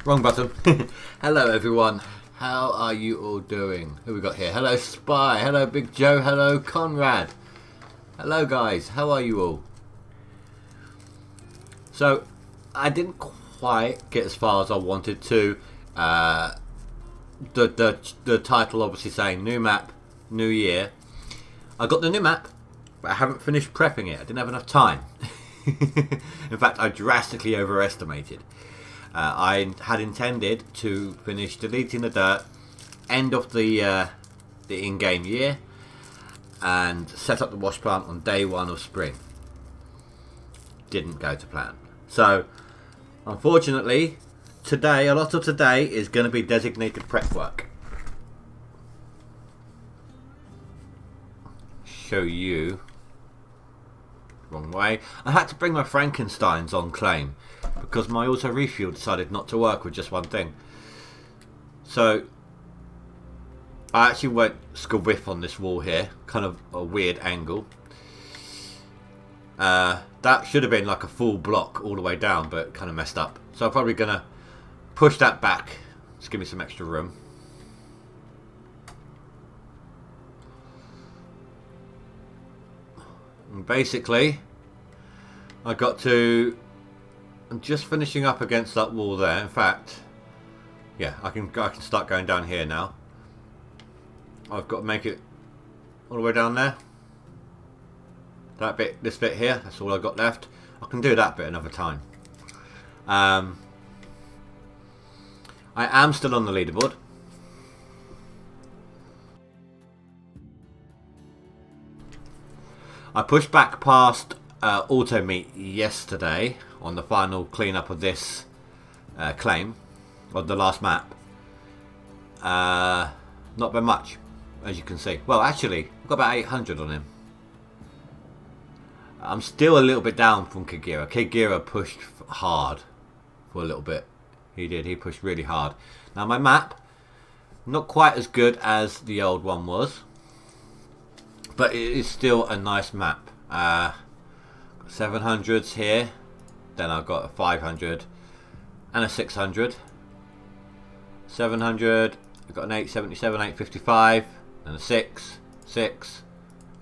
Wrong button. Hello everyone. How are you all doing? Who we got here? Hello Spy. Hello Big Joe. Hello Conrad. Hello guys. How are you all? So, I didn't quite get as far as I wanted to. The title obviously saying new map, new year. I got the new map, but I haven't finished prepping it. I didn't have enough time. In fact, I drastically overestimated. I had intended to finish deleting the dirt, end of the in-game year, and set up the wash plant on day one of spring. Didn't go to plan. So, unfortunately, today, a lot of today is going to be designated prep work. Show you. Wrong way. I had to bring my Frankensteins on claim because my auto refuel decided not to work with just one thing. So I actually went scabiff on this wall here, kind of a weird angle. That should have been like a full block all the way down, but kind of messed up. So I'm probably gonna push that back. Just give me some extra room. And basically, I'm just finishing up against that wall there. In fact, yeah, I can start going down here now. I've got to make it all the way down there. That bit, this bit here, that's all I've got left. I can do that bit another time. I am still on the leaderboard. I pushed back past auto meet yesterday on the final cleanup of this claim, of the last map. Not by much, as you can see. Well, actually, I've got about 800 on him. I'm still a little bit down from Kagera. Kagera pushed hard for a little bit. He did. He pushed really hard. Now my map, not quite as good as the old one was, but it is still a nice map. 700s here, then I've got a 500 and a 600. 700, I've got an 877, 855, and a 6, 6,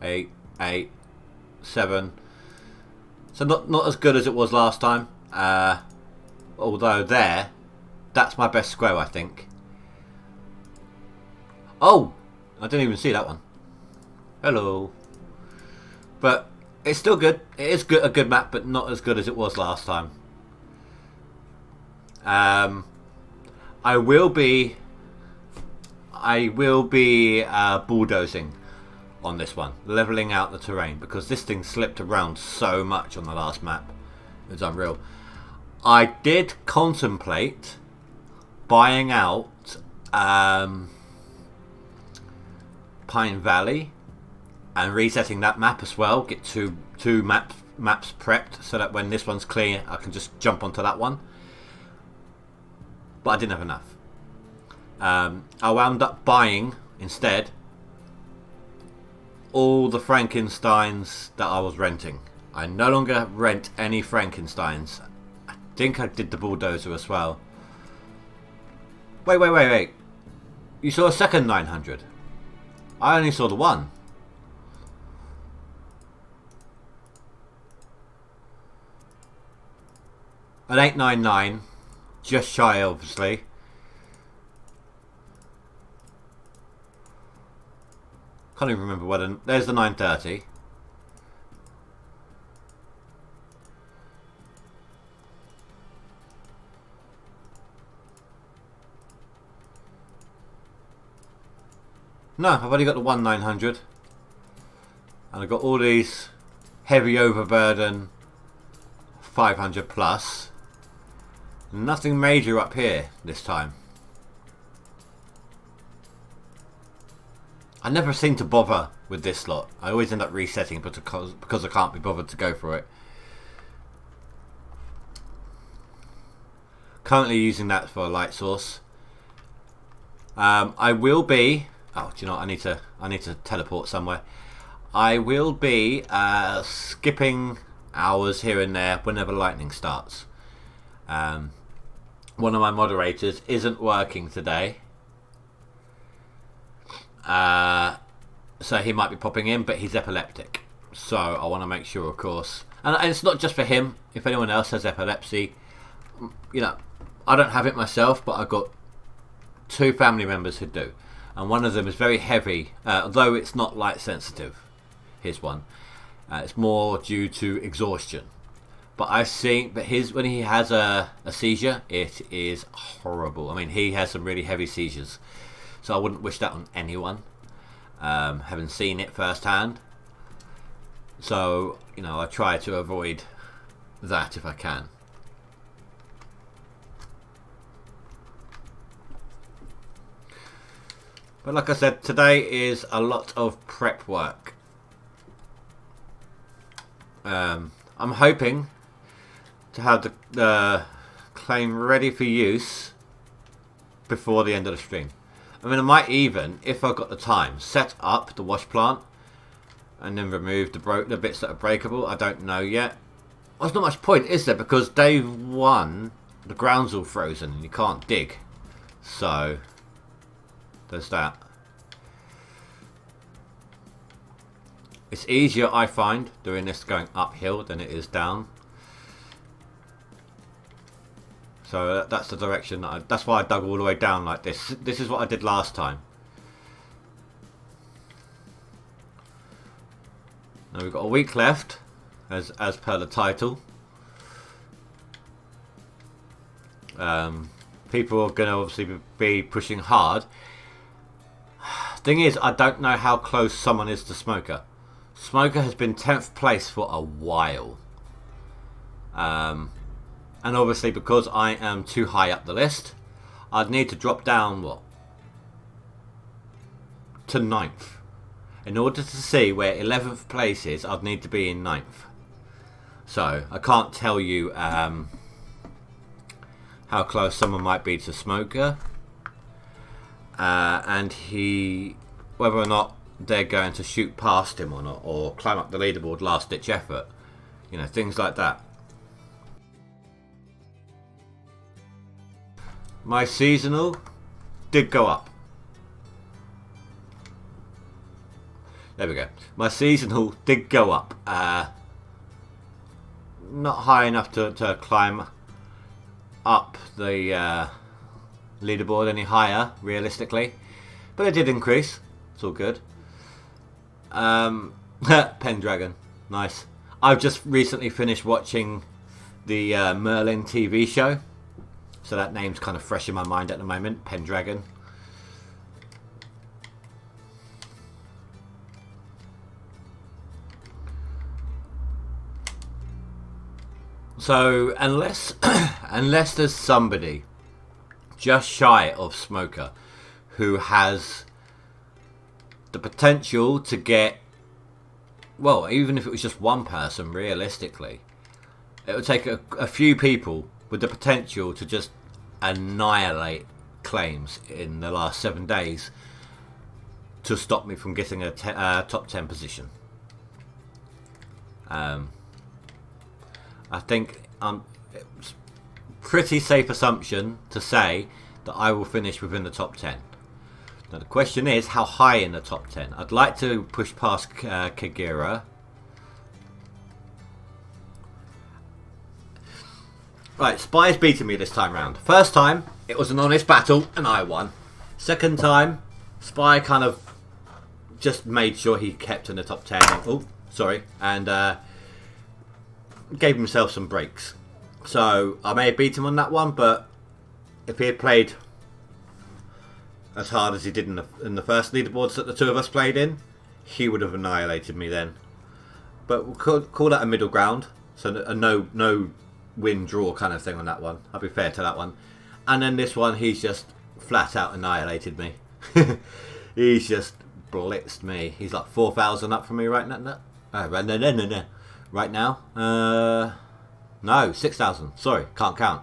8, 8, 7. So not as good as it was last time. Although that's my best square, I think. Oh, I didn't even see that one. Hello. But it's still good. It is good, a good map, but not as good as it was last time. I will be bulldozing on this one, leveling out the terrain, because this thing slipped around so much on the last map. It was unreal. I did contemplate buying out Pine Valley and resetting that map as well. Get two maps prepped so that when this one's clear, I can just jump onto that one. But I didn't have enough. I wound up buying instead all the Frankensteins that I was renting. I no longer rent any Frankensteins. I think I did the bulldozer as well. Wait. You saw a second 900? I only saw the one. An 899, just shy obviously. Can't even remember whether... There's the 930. No, I've only got the one 900. And I've got all these heavy overburden 500 plus. Nothing major up here this time. I never seem to bother with this slot. I always end up resetting because I can't be bothered to go for it. Currently using that for a light source. I will be... Oh, do you know what? I need to teleport somewhere. I will be skipping hours here and there whenever lightning starts. one of my moderators isn't working today. So he might be popping in, but he's epileptic. So I want to make sure, of course. And it's not just for him. If anyone else has epilepsy, you know, I don't have it myself, but I've got 2 family members who do. And one of them is very heavy, although it's not light sensitive. Here's one. It's more due to exhaustion. But I've seen, when he has a seizure, it is horrible. I mean, he has some really heavy seizures. So I wouldn't wish that on anyone, having seen it firsthand. So, you know, I try to avoid that if I can. But like I said, today is a lot of prep work. I'm hoping to have the claim ready for use before the end of the stream. I mean, I might even, if I've got the time, set up the wash plant and then remove the bits that are breakable. I don't know yet. Well, there's not much point, is there? Because day 1, the ground's all frozen and you can't dig. So there's that. It's easier, I find, doing this going uphill than it is down. So that's the direction. That's why I dug all the way down like this. This is what I did last time. Now we've got a week left, as per the title. People are going to obviously be pushing hard. Thing is, I don't know how close someone is to Smoker. Smoker has been 10th place for a while. And obviously because I am too high up the list, I'd need to drop down, what? To 9th. In order to see where 11th place is, I'd need to be in 9th. So, I can't tell you how close someone might be to Smoker. And whether or not they're going to shoot past him or not, or climb up the leaderboard last ditch effort. You know, things like that. My seasonal did go up. There we go. My seasonal did go up. Not high enough to climb up the leaderboard any higher, realistically. But it did increase. It's all good. Pendragon. Nice. I've just recently finished watching the Merlin TV show. So that name's kind of fresh in my mind at the moment. Pendragon. So unless there's somebody just shy of Smoker who has the potential to get, well, even if it was just one person, realistically, it would take a few people with the potential to just annihilate claims in the last 7 days to stop me from getting a top 10 position. I think it's pretty safe assumption to say that I will finish within the top 10. Now the question is, how high in the top 10? I'd like to push past Kagura. Right, Spy's beating me this time round. First time, it was an honest battle and I won. Second time, Spy kind of just made sure he kept in the top 10. Oh, sorry. And gave himself some breaks. So I may have beat him on that one, but if he had played as hard as he did in the first leaderboards that the two of us played in, he would have annihilated me then. But we'll call that a middle ground. So a no win-draw kind of thing on that one. I'll be fair to that one. And then this one, he's just flat out annihilated me. He's just blitzed me. He's like 4,000 up from me right now. Right now. No, 6,000. Sorry, can't count.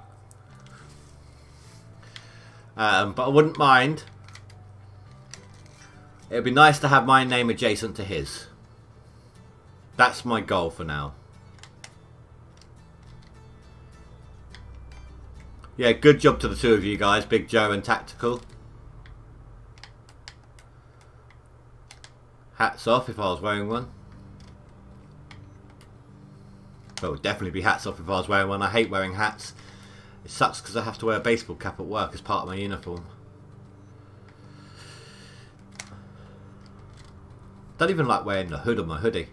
But I wouldn't mind. It would be nice to have my name adjacent to his. That's my goal for now. Yeah, good job to the two of you guys, Big Joe and Tactical. Hats off if I was wearing one. Well, it would definitely be hats off if I was wearing one. I hate wearing hats. It sucks because I have to wear a baseball cap at work as part of my uniform. Don't even like wearing the hood on my hoodie.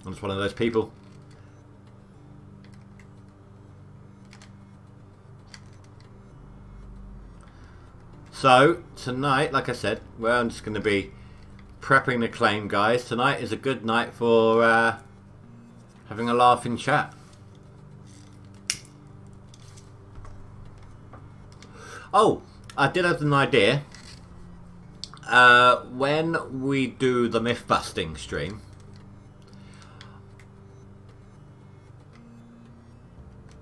I'm just one of those people. So, tonight, like I said, I'm just going to be prepping the claim, guys. Tonight is a good night for having a laugh in chat. Oh, I did have an idea. When we do the myth busting stream,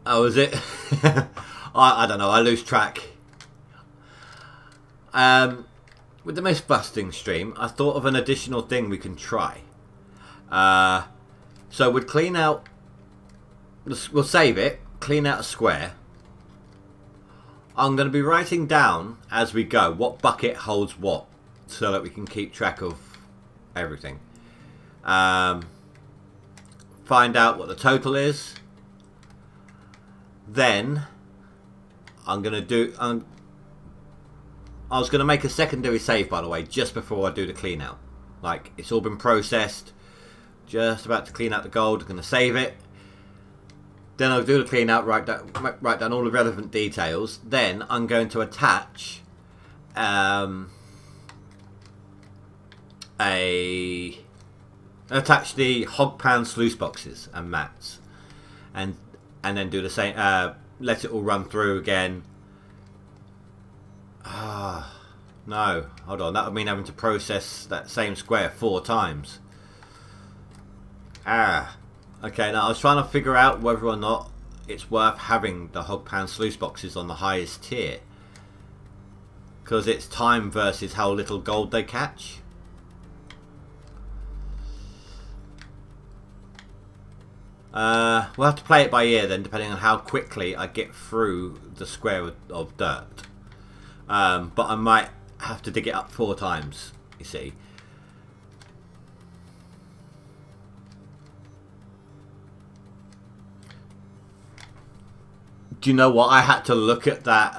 oh, is it? I don't know. I lose track. With the myth busting stream, I thought of an additional thing we can try. So we'd clean out. We'll save it. Clean out a square. I'm going to be writing down as we go what bucket holds what, so that we can keep track of everything. Find out what the total is. Then I'm going to do. I was going to make a secondary save, by the way, just before I do the clean out. Like, it's all been processed. Just about to clean out the gold. I'm going to save it. Then I'll do the clean out, write down all the relevant details. Then I'm going to attach attach the hog pan sluice boxes and mats, and then do the same. Let it all run through again. No, hold on. That would mean having to process that same square 4 times. Okay, now I was trying to figure out whether or not it's worth having the hog pan sluice boxes on the highest tier, because it's time versus how little gold they catch. We'll have to play it by ear then, depending on how quickly I get through the square of dirt. But I might have to dig it up 4 times, you see. Do you know what? I had to look at that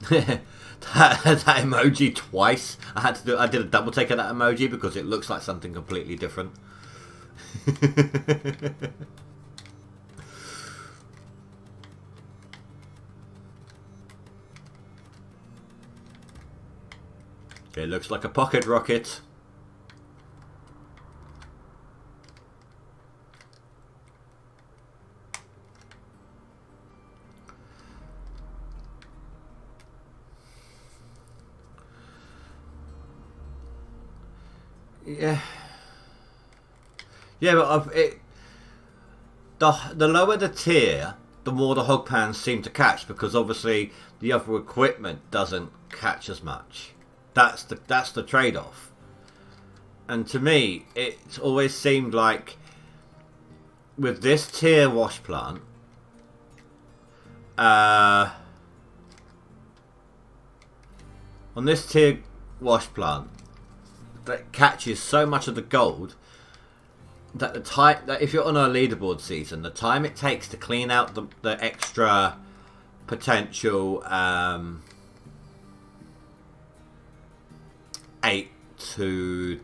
that emoji twice. I did a double take of that emoji because it looks like something completely different. It looks like a pocket rocket. Yeah. Yeah, but the lower the tier, the more the hog pans seem to catch, because obviously the other equipment doesn't catch as much. That's the trade-off. And to me, it's always seemed like with this tier wash plant, on this tier wash plant that catches so much of the gold that that if you're on a leaderboard season, the time it takes to clean out the extra potential 8 to...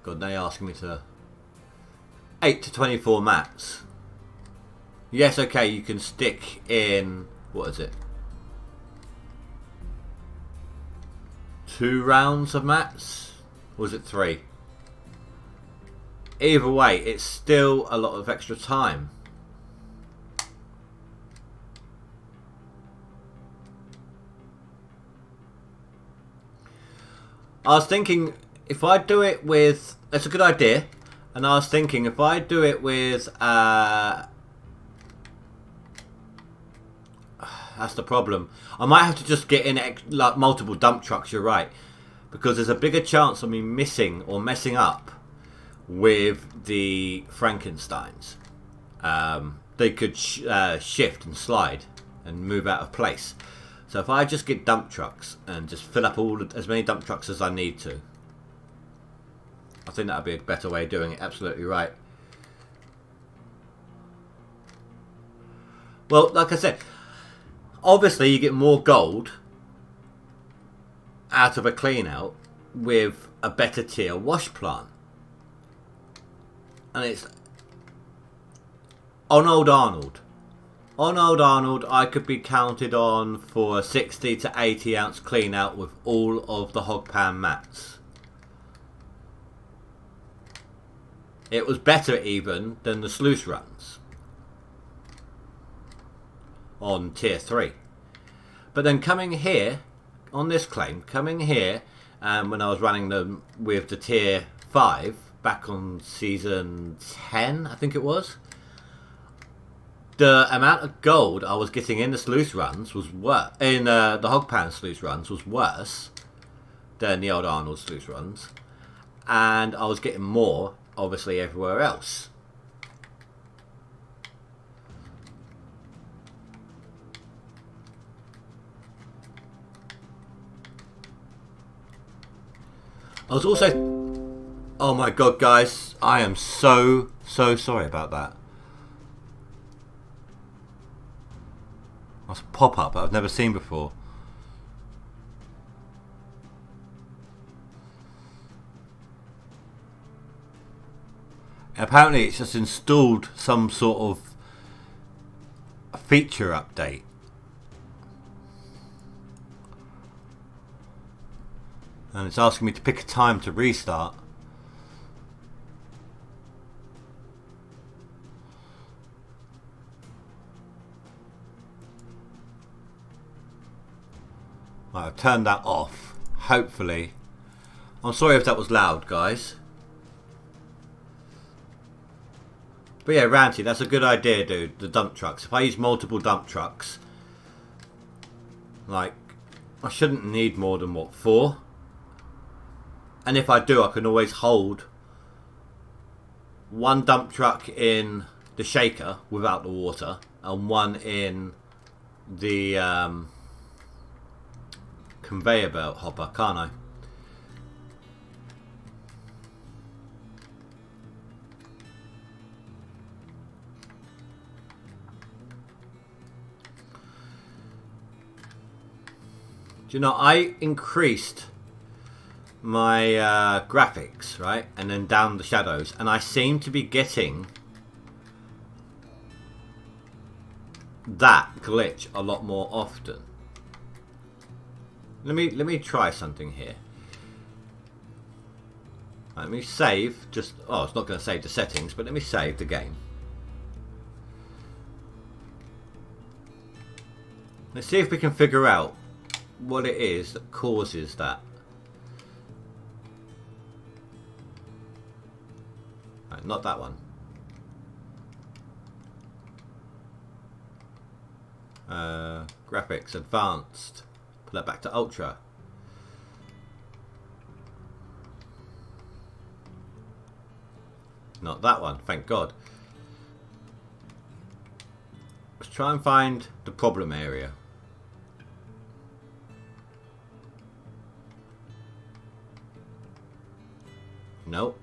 God, they asking me to... 8 to 24 mats. Yes, okay, you can stick in... What is it? 2 rounds of mats? Or was it 3? Either way, it's still a lot of extra time. I was thinking, if I do it with... That's a good idea. And I was thinking, if I do it with... that's the problem. I might have to just get in like multiple dump trucks, you're right. Because there's a bigger chance of me missing or messing up with the Frankensteins. they could shift and slide and move out of place. So if I just get dump trucks and just fill up as many dump trucks as I need to, I think that would be a better way of doing it. Absolutely right. Well, like I said, obviously you get more gold out of a clean out with a better tier wash plant. And it's on Old Arnold. On Old Arnold, I could be counted on for a 60 to 80 ounce clean out with all of the hog pan mats. It was better even than the sluice runs on tier 3. But then coming here, on this claim, coming here, when I was running them with the tier 5, back on season 10, I think it was, the amount of gold I was getting in the sluice runs was worse, in the hog pan sluice runs was worse than the Old Arnold sluice runs, and I was getting more obviously everywhere else. I was also, oh my god guys, I am so sorry about that. That's a pop-up that I've never seen before. Apparently it's just installed some sort of feature update. And it's asking me to pick a time to restart. Right, I've turned that off. Hopefully. I'm sorry if that was loud, guys. But yeah, Ranty, that's a good idea, dude. The dump trucks. If I use multiple dump trucks, like, I shouldn't need more than, what, 4? And if I do, I can always hold one dump truck in the shaker without the water and one in the conveyor belt hopper, can't I? Do you know, I increased my graphics, right, and then down the shadows, and I seem to be getting that glitch a lot more often. Let me try something here. Let me save. Just it's not going to save the settings, but let me save the game. Let's see if we can figure out what it is that causes that. Right, not that one. Graphics advanced. Put that back to ultra. Not that one, thank God. Let's try and find the problem area. Nope.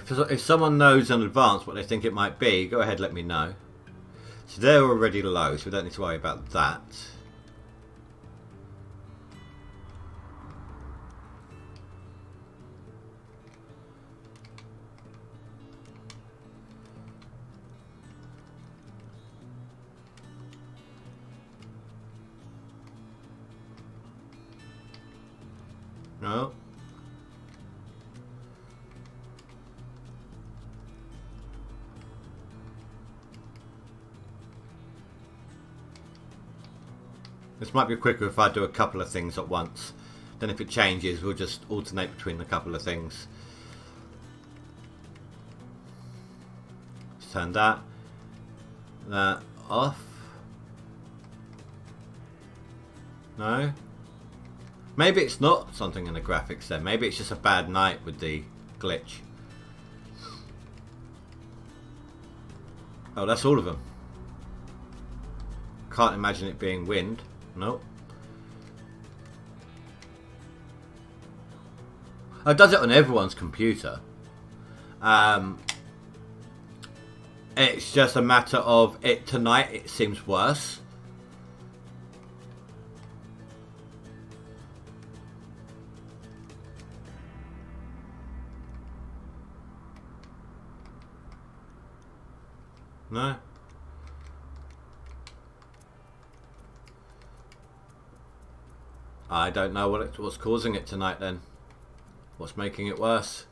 If someone knows in advance what they think it might be, go ahead, let me know. So they're already low, so we don't need to worry about that. No. This might be quicker if I do a couple of things at once. Then if it changes, we'll just alternate between a couple of things. Let's turn that. that off. No? Maybe it's not something in the graphics then. Maybe it's just a bad night with the glitch. Oh, that's all of them. Can't imagine it being wind. Nope. Oh, it does it on everyone's computer. It's just a matter of it tonight. It seems worse. No. I don't know what's causing it tonight then. What's making it worse?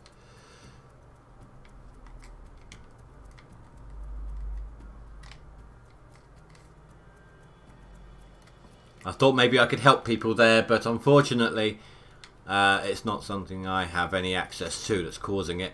I thought maybe I could help people there, but unfortunately it's not something I have any access to that's causing it.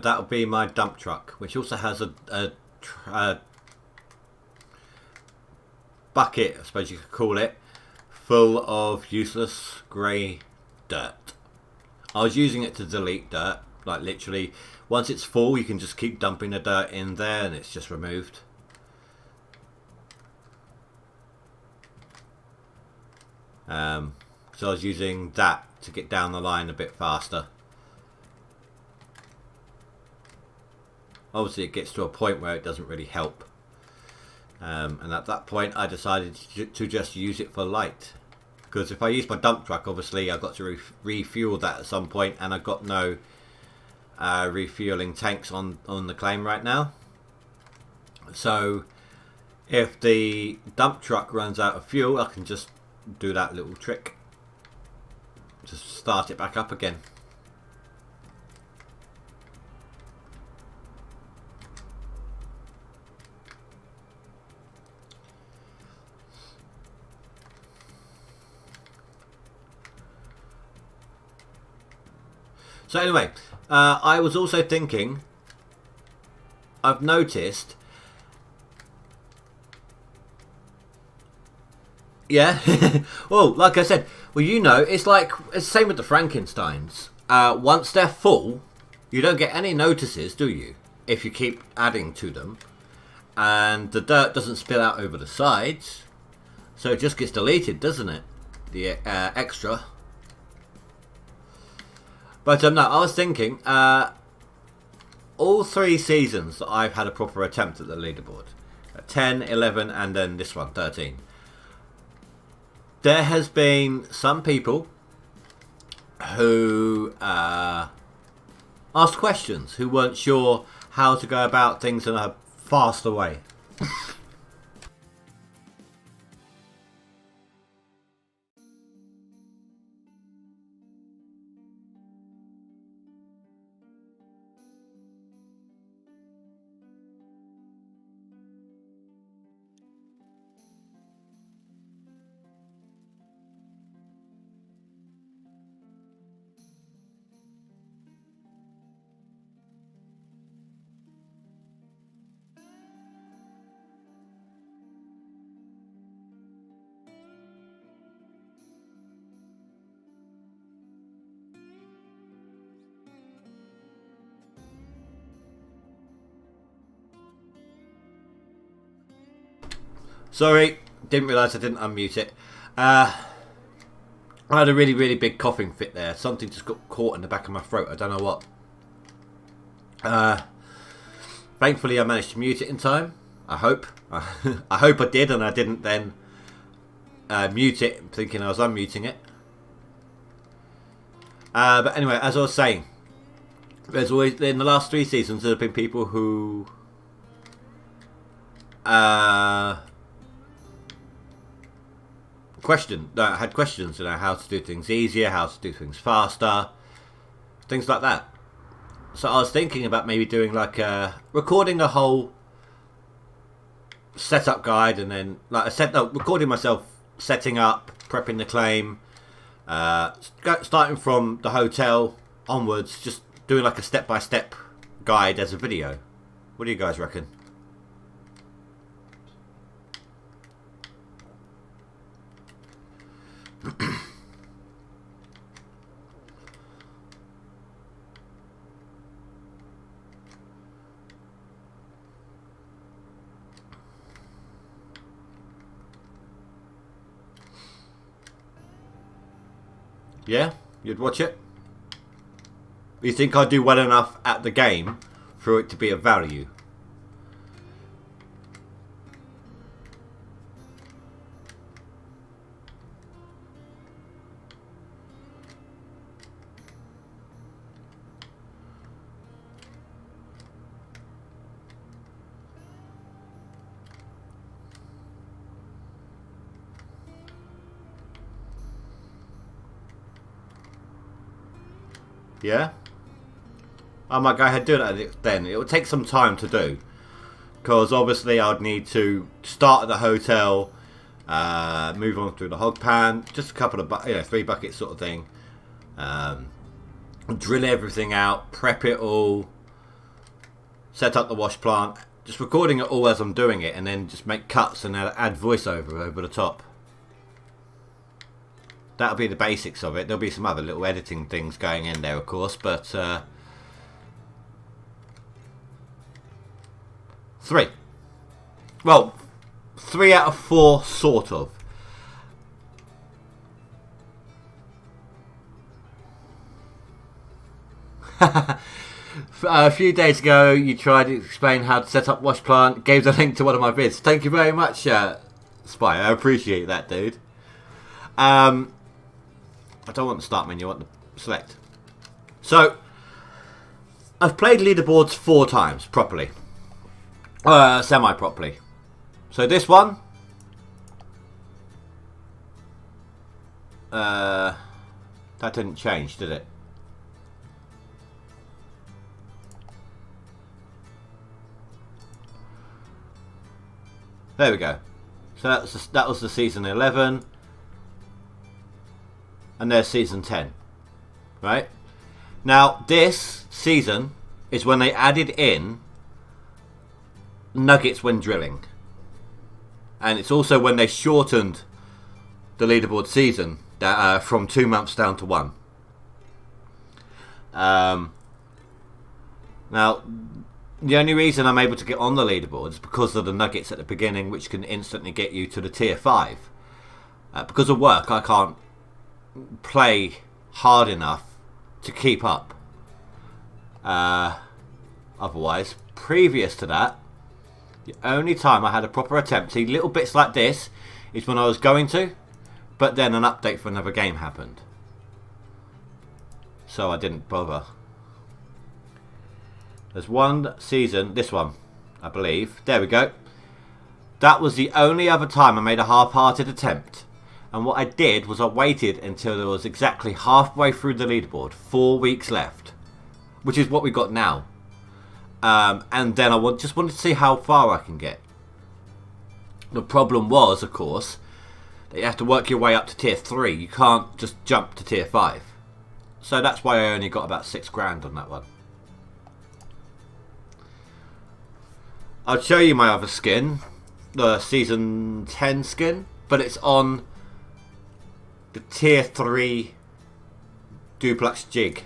That'll be my dump truck, which also has a bucket, I suppose you could call it, full of useless grey dirt. I was using it to delete dirt, like literally, once it's full you can just keep dumping the dirt in there and it's just removed. So I was using that to get down the line a bit faster. Obviously it gets to a point where it doesn't really help, and at that point I decided to just use it for light, because if I use my dump truck, obviously I've got to refuel that at some point, and I've got no refueling tanks on the claim right now. So if the dump truck runs out of fuel, I can just do that little trick, just start it back up again. So anyway, I was also thinking, I've noticed, yeah, well, like I said, well, you know, it's like, it's the same with the Frankensteins. Once they're full, you don't get any notices, do you? If you keep adding to them, and the dirt doesn't spill out over the sides, so it just gets deleted, doesn't it? The extra. But no, I was thinking, all 3 seasons that I've had a proper attempt at the leaderboard, 10, 11, and then this one, 13. There has been some people who asked questions, who weren't sure how to go about things in a faster way. Sorry, didn't realise I didn't unmute it. I had a really, really big coughing fit there. Something just got caught in the back of my throat. I don't know what. Thankfully, I managed to mute it in time. I hope. I hope I did, and I didn't then mute it, thinking I was unmuting it. But anyway, as I was saying, there's always, in the last 3 seasons, there have been people who had questions, you know, how to do things easier, how to do things faster, things like that. So I was thinking about maybe doing like recording a whole setup guide, and then like recording myself setting up, prepping the claim, starting from the hotel onwards, just doing like a step-by-step guide as a video. What do you guys reckon? Yeah? You'd watch it? You think I'd do well enough at the game for it to be of value? Yeah? I might go ahead and do that then. It would take some time to do, because obviously I'd need to start at the hotel, move on through the hog pan, just a couple of 3 buckets sort of thing, drill everything out, prep it all, set up the wash plant, just recording it all as I'm doing it, and then just make cuts and add voiceover over the top. That'll be the basics of it. There'll be some other little editing things going in there, of course, but 3. Well, 3 out of 4, sort of. A few days ago, you tried to explain how to set up wash plant. Gave the link to one of my vids. Thank you very much, Spy. I appreciate that, dude. I don't want the start menu, I want the select. So, I've played Leaderboards 4 times, properly. Semi-properly. So this one... that didn't change, did it? There we go. So that was the season 11. And there's season 10, right? Now, this season is when they added in nuggets when drilling. And it's also when they shortened the leaderboard season from 2 months down to 1. Now, the only reason I'm able to get on the leaderboard is because of the nuggets at the beginning, which can instantly get you to the tier 5. Because of work, I can't play hard enough to keep up. Otherwise, previous to that, the only time I had a proper attempt, see little bits like this, is when I was going to, but then an update for another game happened. So I didn't bother. There's one season, this one, I believe. There we go. That was the only other time I made a half-hearted attempt. And what I did was I waited until there was exactly halfway through the leaderboard, 4 weeks left, which is what we got now. And then I just wanted to see how far I can get. The problem was, of course, that you have to work your way up to tier 3. You can't just jump to tier 5. So that's why I only got about 6 grand on that one. I'll show you my other skin, the season 10 skin, but it's on the tier 3 duplex jig.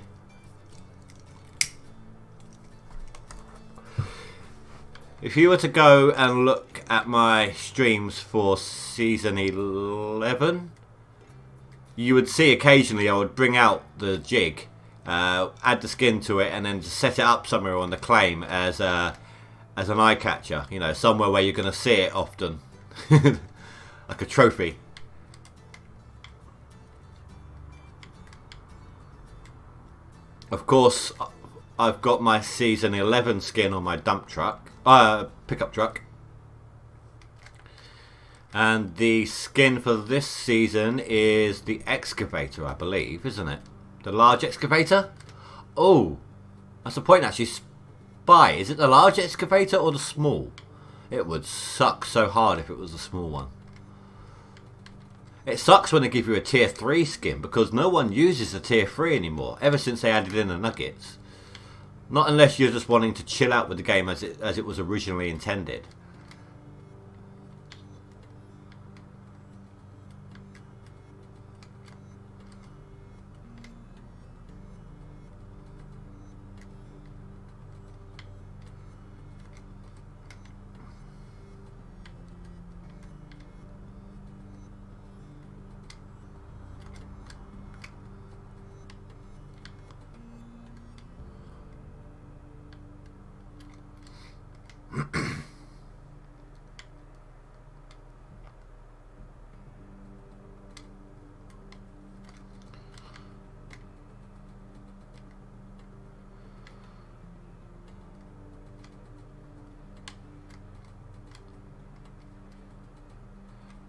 If you were to go and look at my streams for season 11, you would see occasionally I would bring out the jig, add the skin to it, and then just set it up somewhere on the claim as an eye catcher, you know, somewhere where you're going to see it often, like a trophy. Of course, I've got my season 11 skin on my dump truck, pickup truck. And the skin for this season is the excavator, I believe, isn't it? The large excavator? Oh, That's the point actually. Spy, is it the large excavator or the small? It would suck so hard if it was a small one. It sucks when they give you a tier 3 skin because no one uses a tier 3 anymore ever since they added in the nuggets. Not unless you're just wanting to chill out with the game as it was originally intended.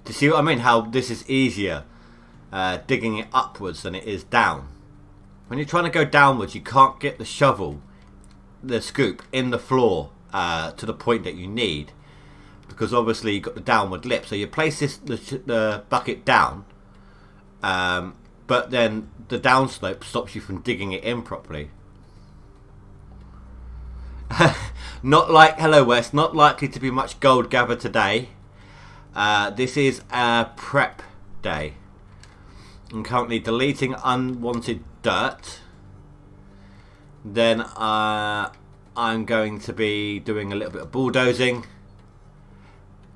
Do you see what I mean? How this is easier digging it upwards than it is down. When you're trying to go downwards, you can't get the shovel, the scoop, in the floor to the point that you need. Because obviously you've got the downward lip. So you place the bucket down, but then the downslope stops you from digging it in properly. Not like, hello West, not likely to be much gold gathered today. This is a prep day. I'm currently deleting unwanted dirt. Then I'm going to be doing a little bit of bulldozing.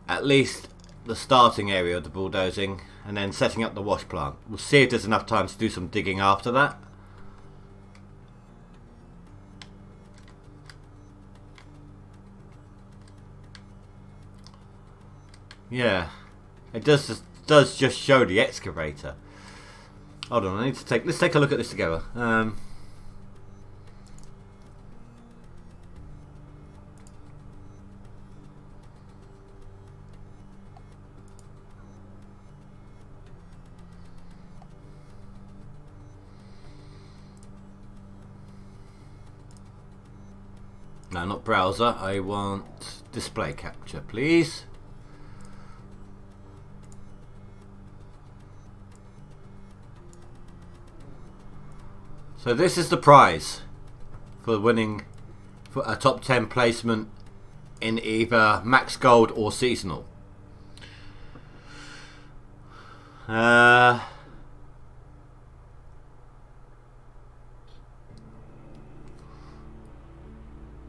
At least the starting area of the bulldozing. And then setting up the wash plant. We'll see if there's enough time to do some digging after that. Yeah, it does just show the excavator. Hold on, let's take a look at this together. No, not browser. I want display capture, please. So this is the prize for winning for a top 10 placement in either max gold or seasonal. I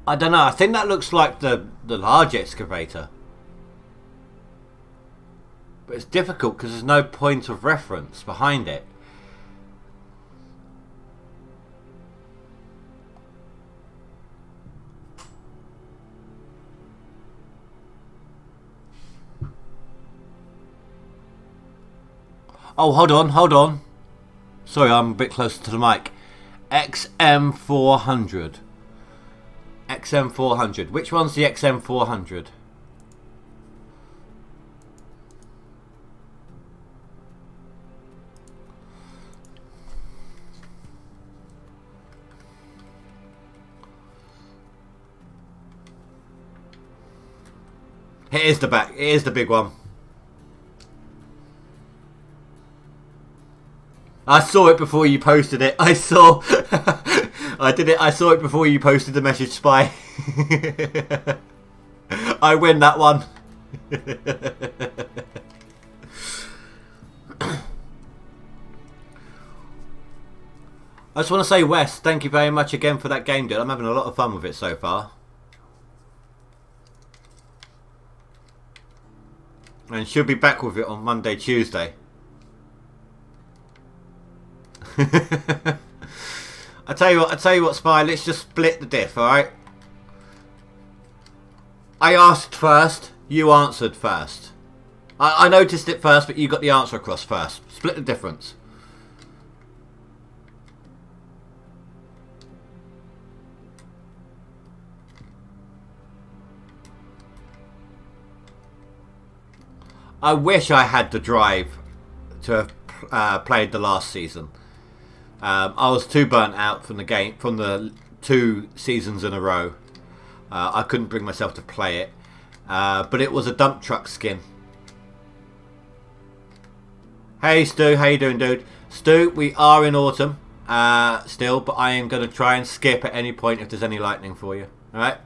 don't know. I think that looks like the large excavator. But it's difficult because there's no point of reference behind it. Oh, hold on. Sorry, I'm a bit closer to the mic. XM400. XM400. Which one's the XM400? It is the back. It is the big one. I saw it before you posted it. I saw it before you posted the message, Spy. I win that one. I just want to say, Wes, thank you very much again for that game, dude. I'm having a lot of fun with it so far. And she'll be back with it on Monday, Tuesday. I tell you what, Spy. Let's just split the diff, all right? I asked first. You answered first. I noticed it first, but you got the answer across first. Split the difference. I wish I had the drive to have played the last season. I was too burnt out from the game, from the 2 seasons in a row. I couldn't bring myself to play it. But it was a dump truck skin. Hey Stu, how you doing, dude? Stu, we are in autumn still, but I am going to try and skip at any point if there's any lightning for you. Alright?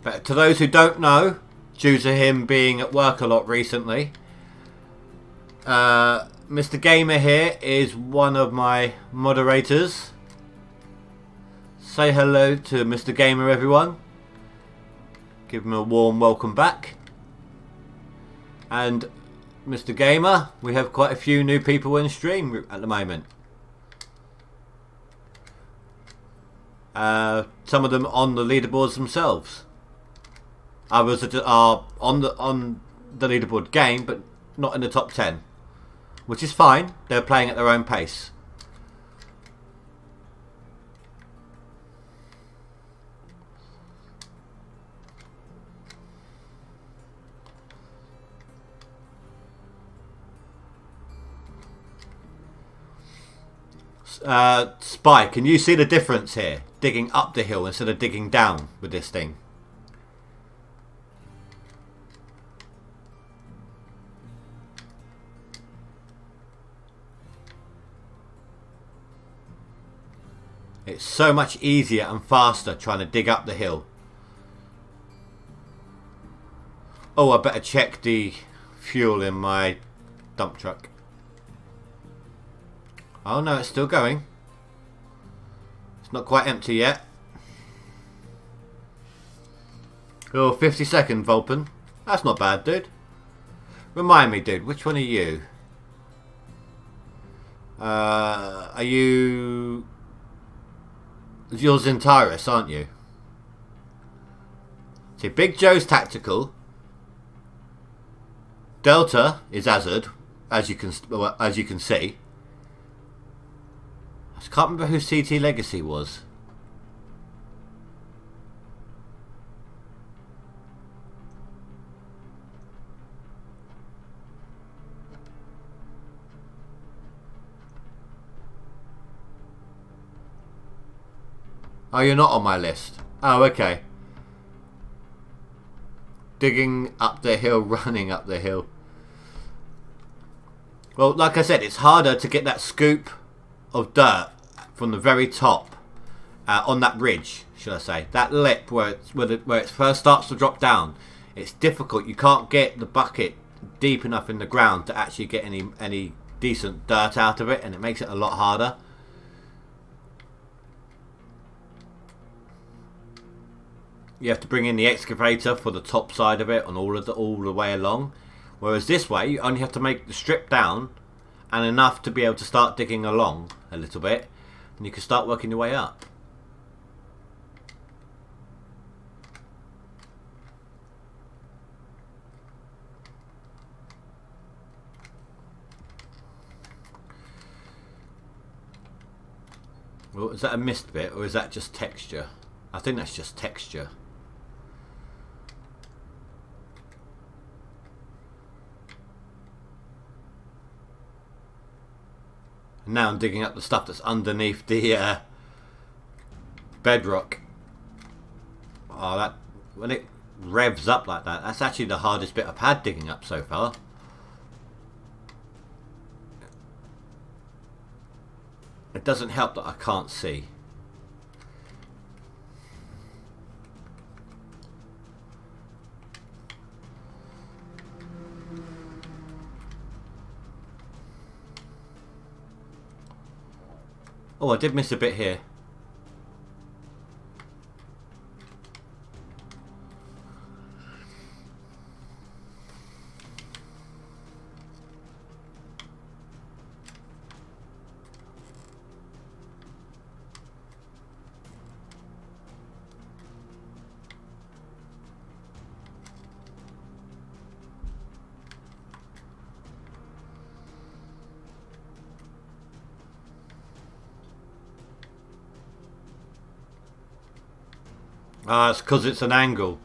But to those who don't know, due to him being at work a lot recently, Mr. Gamer here is one of my moderators. Say hello to Mr. Gamer, everyone. Give him a warm welcome back. And Mr. Gamer, we have quite a few new people in stream at the moment. Some of them on the leaderboards themselves. Others are on the leaderboard game, but not in the top 10. Which is fine. They're playing at their own pace. Spy, can you see the difference here? Digging up the hill instead of digging down with this thing. It's so much easier and faster trying to dig up the hill. Oh, I better check the fuel in my dump truck. Oh no, it's still going. It's not quite empty yet. Oh, 50 seconds, Vulpen. That's not bad, dude. Remind me, dude, which one are you? Are you... You're Zentaris, aren't you? See, Big Joe's tactical. Delta is Azad, as you can see. I can't remember who CT Legacy was. Oh, you're not on my list. Oh, okay. Digging up the hill, running up the hill. Well, like I said, it's harder to get that scoop of dirt from the very top on that ridge, should I say. That lip where it first starts to drop down. It's difficult. You can't get the bucket deep enough in the ground to actually get any decent dirt out of it, and it makes it a lot harder. You have to bring in the excavator for the top side of it and all the way along. Whereas this way, you only have to make the strip down and enough to be able to start digging along a little bit, and you can start working your way up. Well, is that a missed bit or is that just texture? I think that's just texture. And now I'm digging up the stuff that's underneath the bedrock. Oh, that when it revs up like that, that's actually the hardest bit I've had digging up so far. It doesn't help that I can't see. Oh, I did miss a bit here. It's because it's an angle.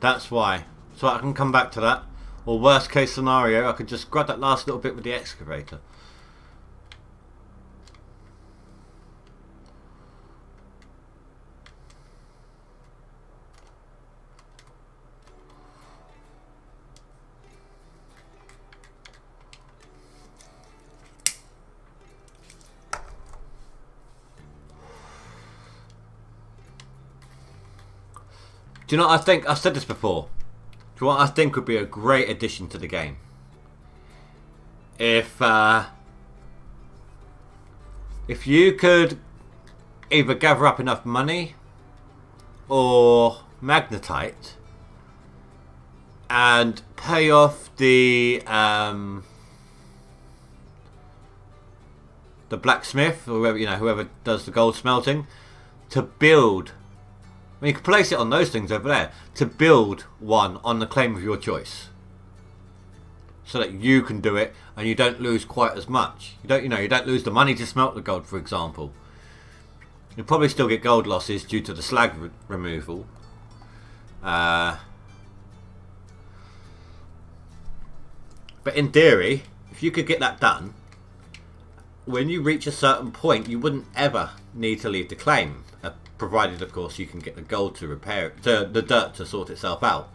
That's why. So I can come back to that. Or worst case scenario, I could just grab that last little bit with the excavator. Do you know what I think? I've said this before. Do you know what I think would be a great addition to the game? If you could either gather up enough money or magnetite and pay off the blacksmith or whoever, whoever does the gold smelting to build. I mean, you can place it on those things over there to build one on the claim of your choice, so that you can do it and you don't lose quite as much. You don't lose the money to smelt the gold, for example. You'll probably still get gold losses due to the slag removal. But in theory, if you could get that done, when you reach a certain point, you wouldn't ever need to leave the claim. Provided, of course, you can get the gold to repair it, the dirt to sort itself out.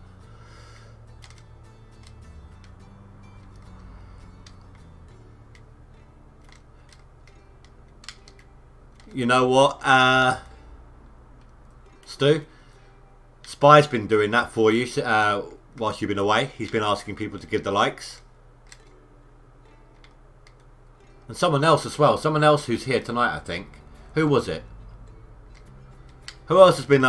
You know what, Stu? Spy's been doing that for you whilst you've been away. He's been asking people to give the likes. And someone else as well. Someone else who's here tonight, I think. Who was it? Who else has been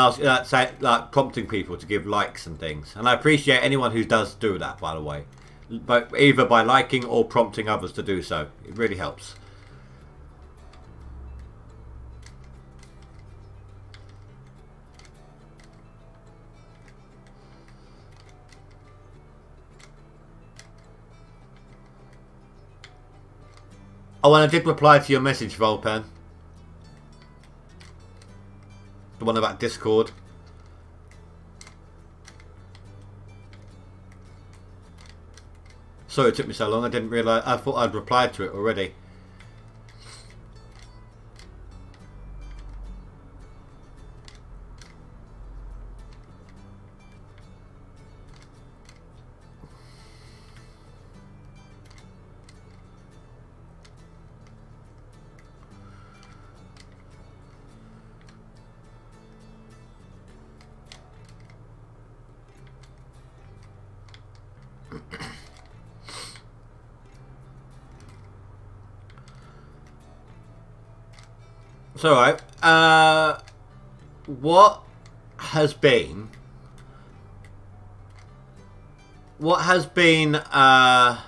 prompting people to give likes and things? And I appreciate anyone who does do that, by the way. But either by liking or prompting others to do so. It really helps. Oh, and I did reply to your message, Volpan. The one about Discord. Sorry it took me so long. I didn't realise. I thought I'd replied to it already. It's alright. What has been the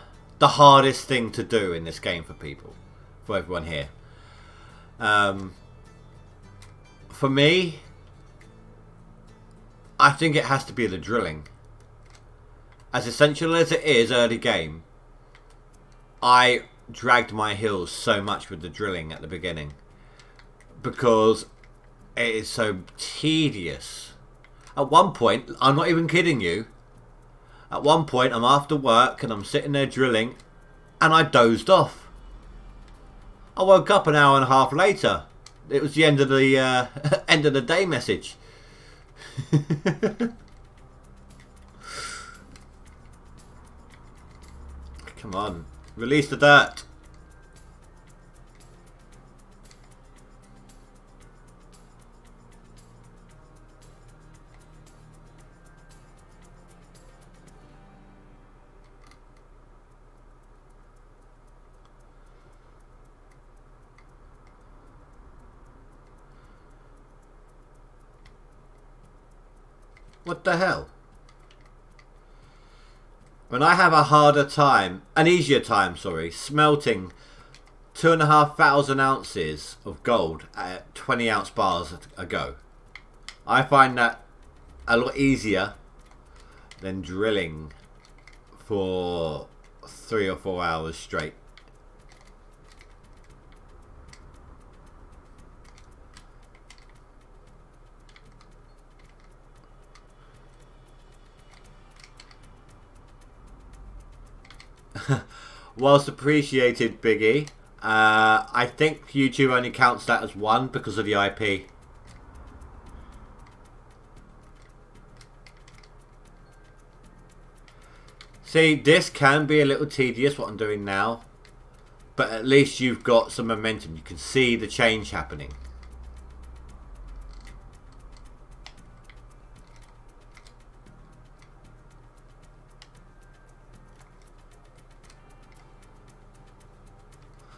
hardest thing to do in this game for people, for everyone here? For me, I think it has to be the drilling. As essential as it is early game, I dragged my heels so much with the drilling at the beginning. Because it is so tedious. At one point, I'm not even kidding you. At one point, I'm after work and I'm sitting there drilling, and I dozed off. I woke up an hour and a half later. It was the end of the end of the day message. Come on, release the dirt. What the hell? When I have an easier time, smelting 2,500 ounces of gold at 20 ounce bars a go, I find that a lot easier than drilling for 3 or 4 hours straight. Whilst appreciated, Biggie, I think YouTube only counts that as one because of the IP. See, this can be a little tedious, what I'm doing now. But at least you've got some momentum. You can see the change happening.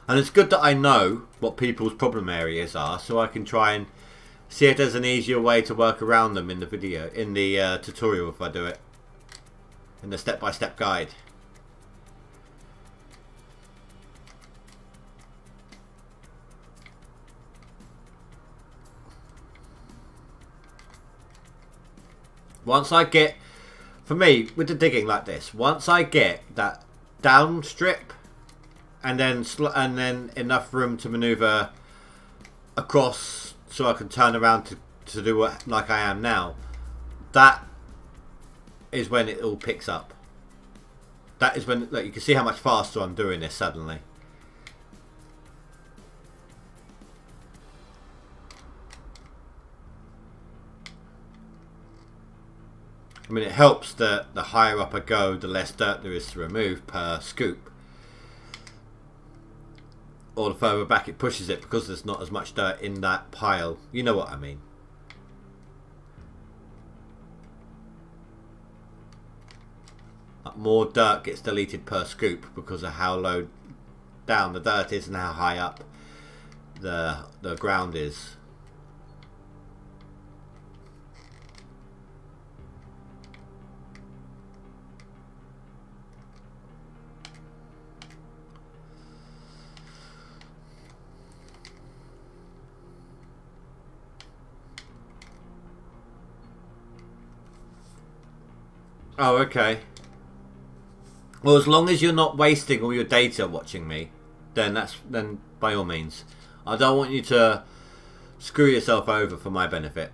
And it's good that I know what people's problem areas are, so I can try and see if there's an easier way to work around them in the video, in the tutorial if I do it. In the step-by-step guide. Once I get, for me, with the digging like this, once I get that down strip and then enough room to maneuver across so I can turn around to do what like I am now, that is when it all picks up. That is when, look, you can see how much faster I'm doing this suddenly. I mean, it helps that the higher up I go, the less dirt there is to remove per scoop. Or the further back it pushes it because there's not as much dirt in that pile. You know what I mean. More dirt gets deleted per scoop because of how low down the dirt is and how high up the ground is. Oh, okay. Well, as long as you're not wasting all your data watching me, then by all means. I don't want you to screw yourself over for my benefit.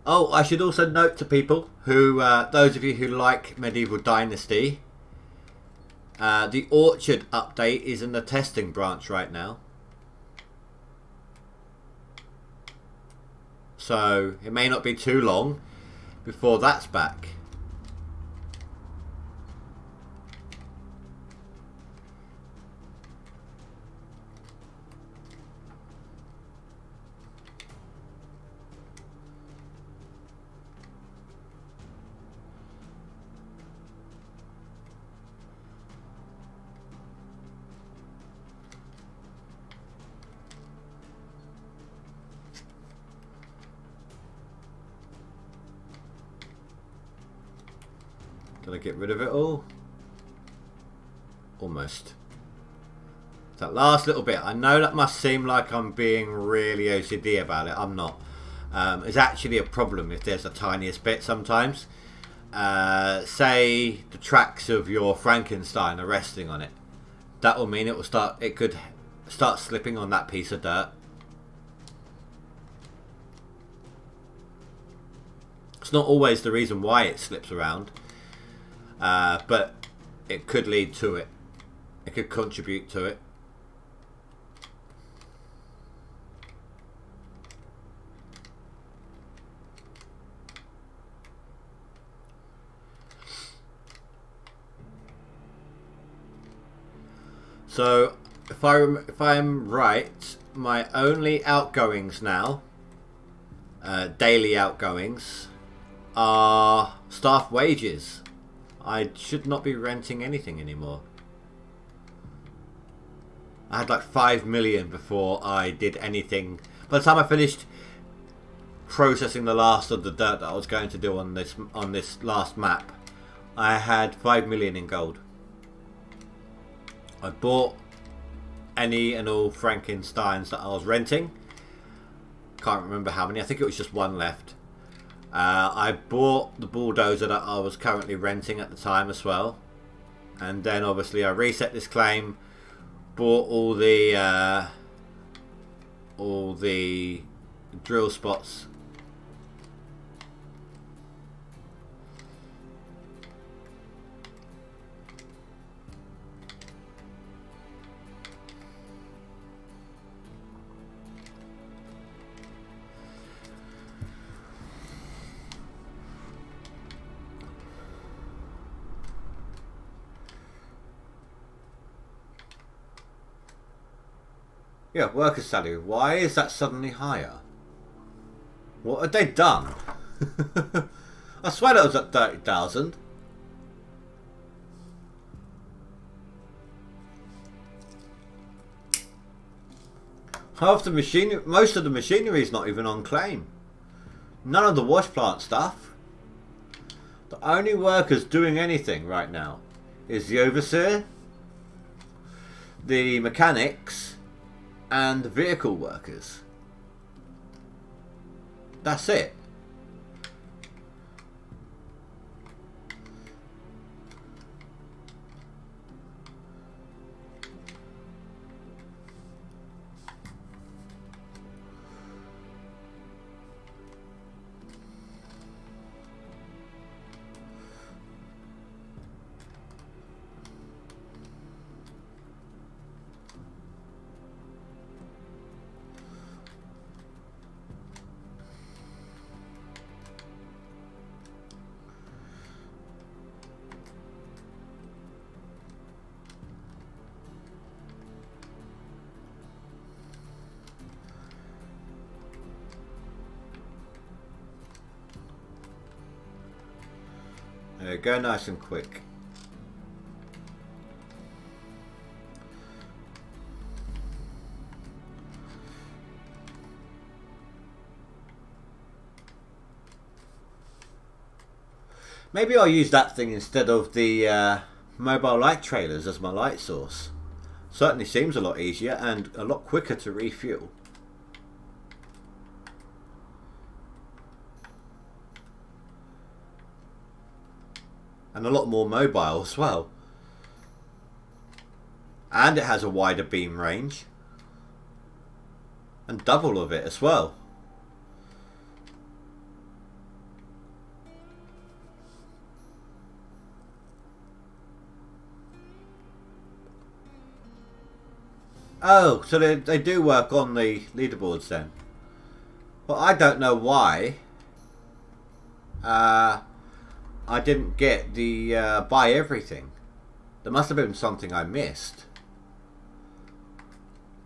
Oh, I should also note to people who, those of you who like Medieval Dynasty, the Orchard update is in the testing branch right now. So it may not be too long before that's back. Did I get rid of it all? Almost. That last little bit, I know that must seem like I'm being really OCD about it. I'm not. It's actually a problem if there's the tiniest bit sometimes. Say the tracks of your Frankenstein are resting on it. That will mean it could start slipping on that piece of dirt. It's not always the reason why it slips around. But it could lead to it. It could contribute to it. So, if I'm right, my only outgoings now, daily outgoings, are staff wages. I should not be renting anything anymore. I had like 5 million before I did anything. By the time I finished processing the last of the dirt that I was going to do on this last map, I had 5 million in gold. I bought any and all Frankensteins that I was renting. Can't remember how many. I think it was just one left. I bought the bulldozer that I was currently renting at the time as well. And then obviously I reset this claim, bought all the drill spots. Yeah, worker salary. Why is that suddenly higher? What had they done? I swear that was at 30,000. Half the machinery, most of the machinery is not even on claim. None of the wash plant stuff. The only workers doing anything right now is the overseer, the mechanics, and the vehicle workers. That's it. Go nice and quick. Maybe I'll use that thing instead of the mobile light trailers as my light source. Certainly seems a lot easier and a lot quicker to refuel. And a lot more mobile as well. And it has a wider beam range. And double of it as well. Oh, so they do work on the leaderboards then. Well, I don't know why. I didn't get the buy everything. There must have been something I missed.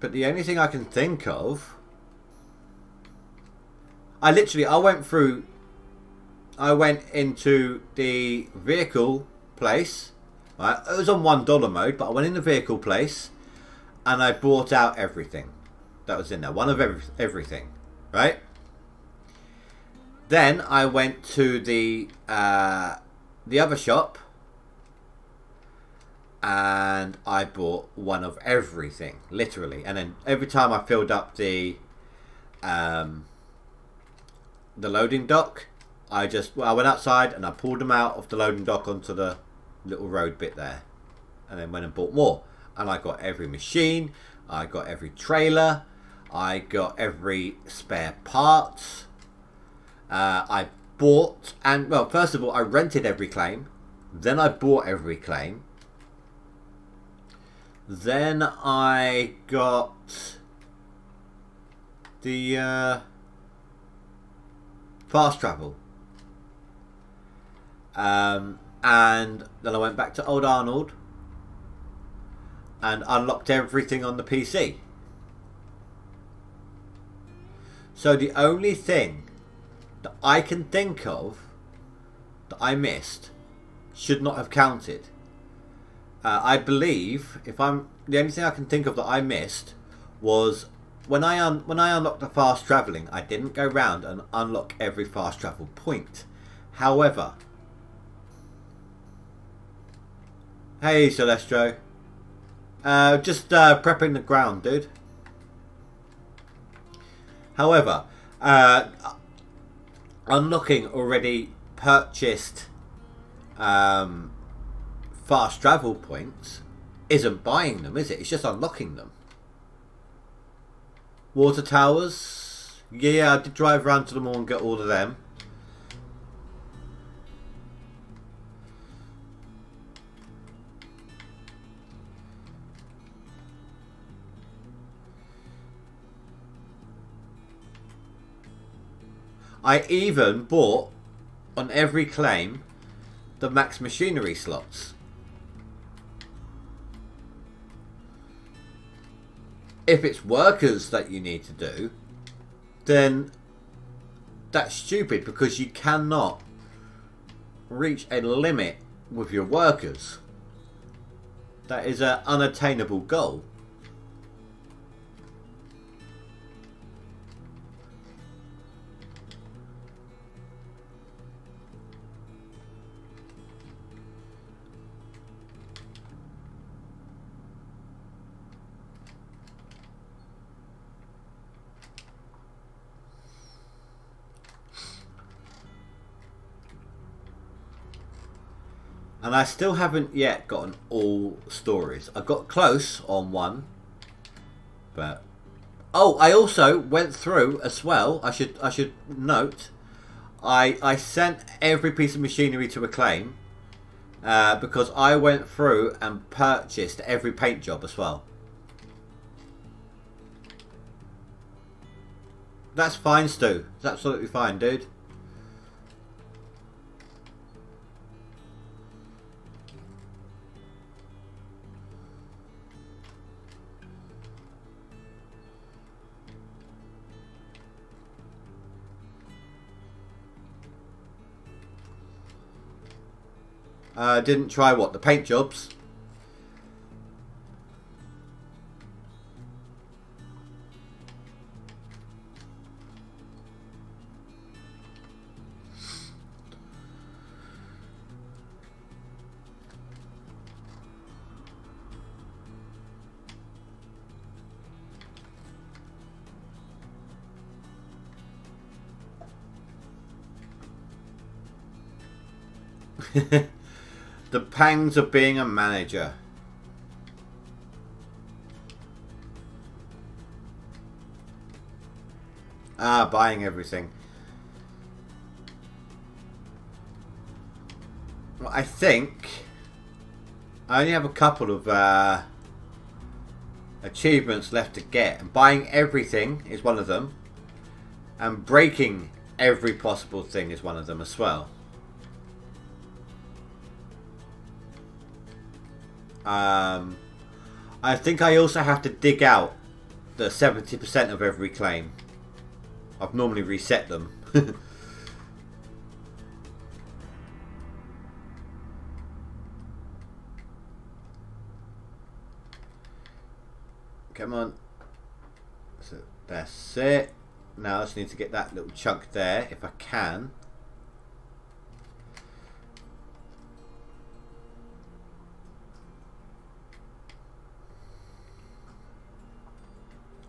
But the only thing I can think of... I went into the vehicle place. Right? It was on $1 mode, but I went in the vehicle place and I bought out everything that was in there. One of everything. Right? Then I went to the other shop and I bought one of everything, literally. And then every time I filled up the loading dock, I went outside and I pulled them out of the loading dock onto the little road bit there, and then went and bought more. And I got every machine, I got every trailer, I got every spare parts. I bought, and well, first of all, I rented every claim. Then I bought every claim. Then I got the fast travel. And then I went back to Old Arnold and unlocked everything on the PC. So the only thing that I can think of that I missed should not have counted. I believe the only thing I can think of that I missed was when I unlocked the fast travelling, I didn't go round and unlock every fast travel point. However, hey Celestro, Just prepping the ground, dude. However, unlocking already purchased fast travel points isn't buying them, is it? It's just unlocking them. Water towers. Yeah, I did drive around to them all and get all of them. I even bought on every claim the max machinery slots. If it's workers that you need to do, then that's stupid because you cannot reach a limit with your workers. That is an unattainable goal. And I still haven't yet gotten all stories. I got close on one, but oh, I also went through as well. I should note, I sent every piece of machinery to Acclaim because I went through and purchased every paint job as well. That's fine, Stu. It's absolutely fine, dude. Didn't try what? The paint jobs? The pangs of being a manager. Buying everything. Well, I think I only have a couple of achievements left to get, and buying everything is one of them, and breaking every possible thing is one of them as well. I think I also have to dig out the 70% of every claim. I've normally reset them. Come on. So that's it. Now I just need to get that little chunk there if I can.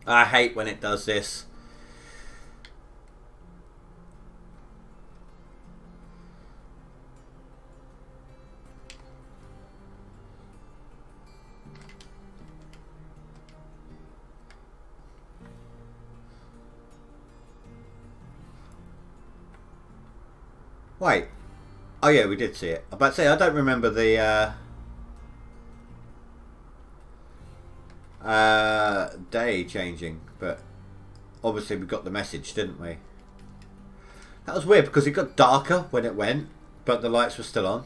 I hate when it does this. Wait. Oh yeah, we did see it. I'm about to say, I don't remember the day changing, but obviously we got the message, didn't we? That was weird because it got darker when it went, but the lights were still on.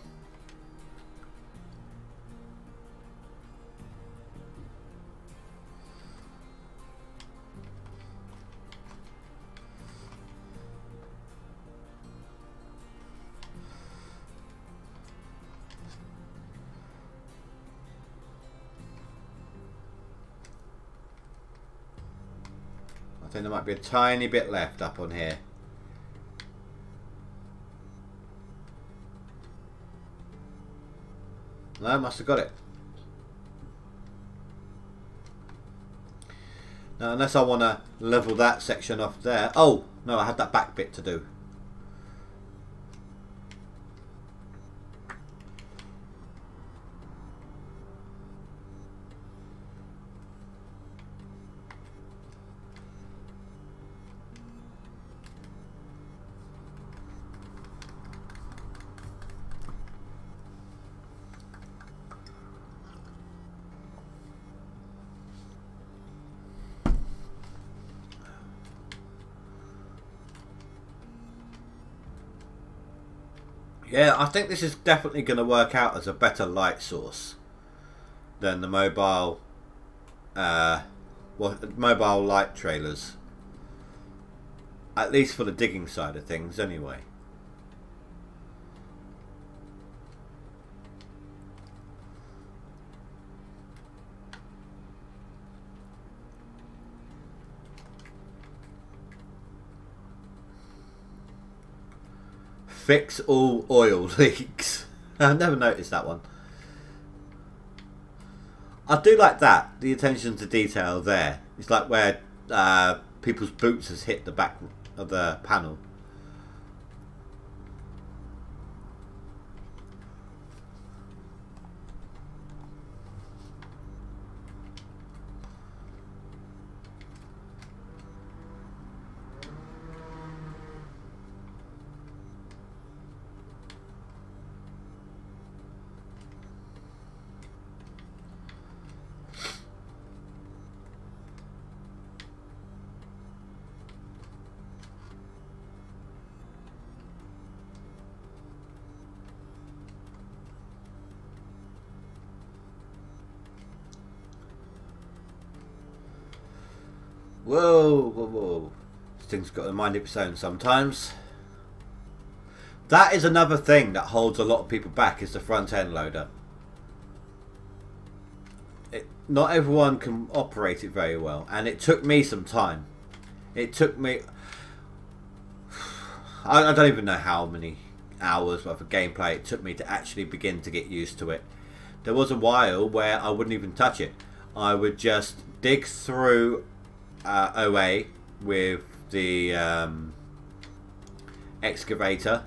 I think there might be a tiny bit left up on here. No, I must have got it. Now, unless I want to level that section off there. Oh, no, I had that back bit to do. Yeah, I think this is definitely going to work out as a better light source than the mobile, mobile light trailers. At least for the digging side of things, anyway. Fix all oil leaks. I've never noticed that one. I do like that. The attention to detail there. It's like where people's boots has hit the back of the panel. Whoa, whoa, whoa. This thing's got a mind of its own sometimes. That is another thing that holds a lot of people back, is the front end loader. Not everyone can operate it very well, and it took me some time. It took me... I don't even know how many hours worth of gameplay it took me to actually begin to get used to it. There was a while where I wouldn't even touch it. I would just dig through OA with the excavator,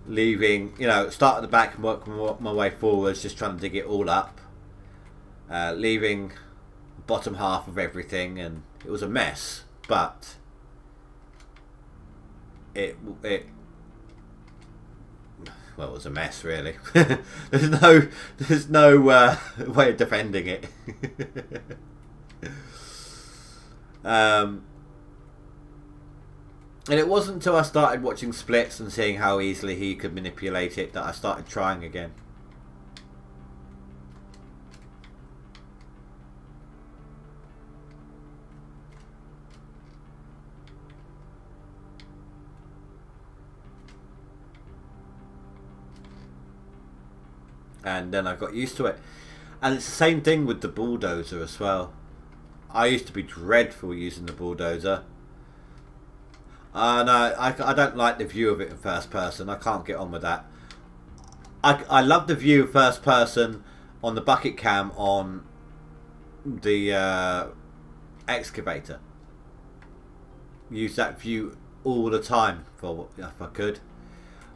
leaving, start at the back and work my way forwards, just trying to dig it all up, leaving the bottom half of everything, and it was a mess, but it was a mess, really. there's no way of defending it. And it wasn't until I started watching splits and seeing how easily he could manipulate it that I started trying again. And then I got used to it. And it's the same thing with the bulldozer as well. I used to be dreadful using the bulldozer. And I don't like the view of it in first person. I can't get on with that. I love the view first person on the bucket cam on the excavator. Use that view all the time if I could.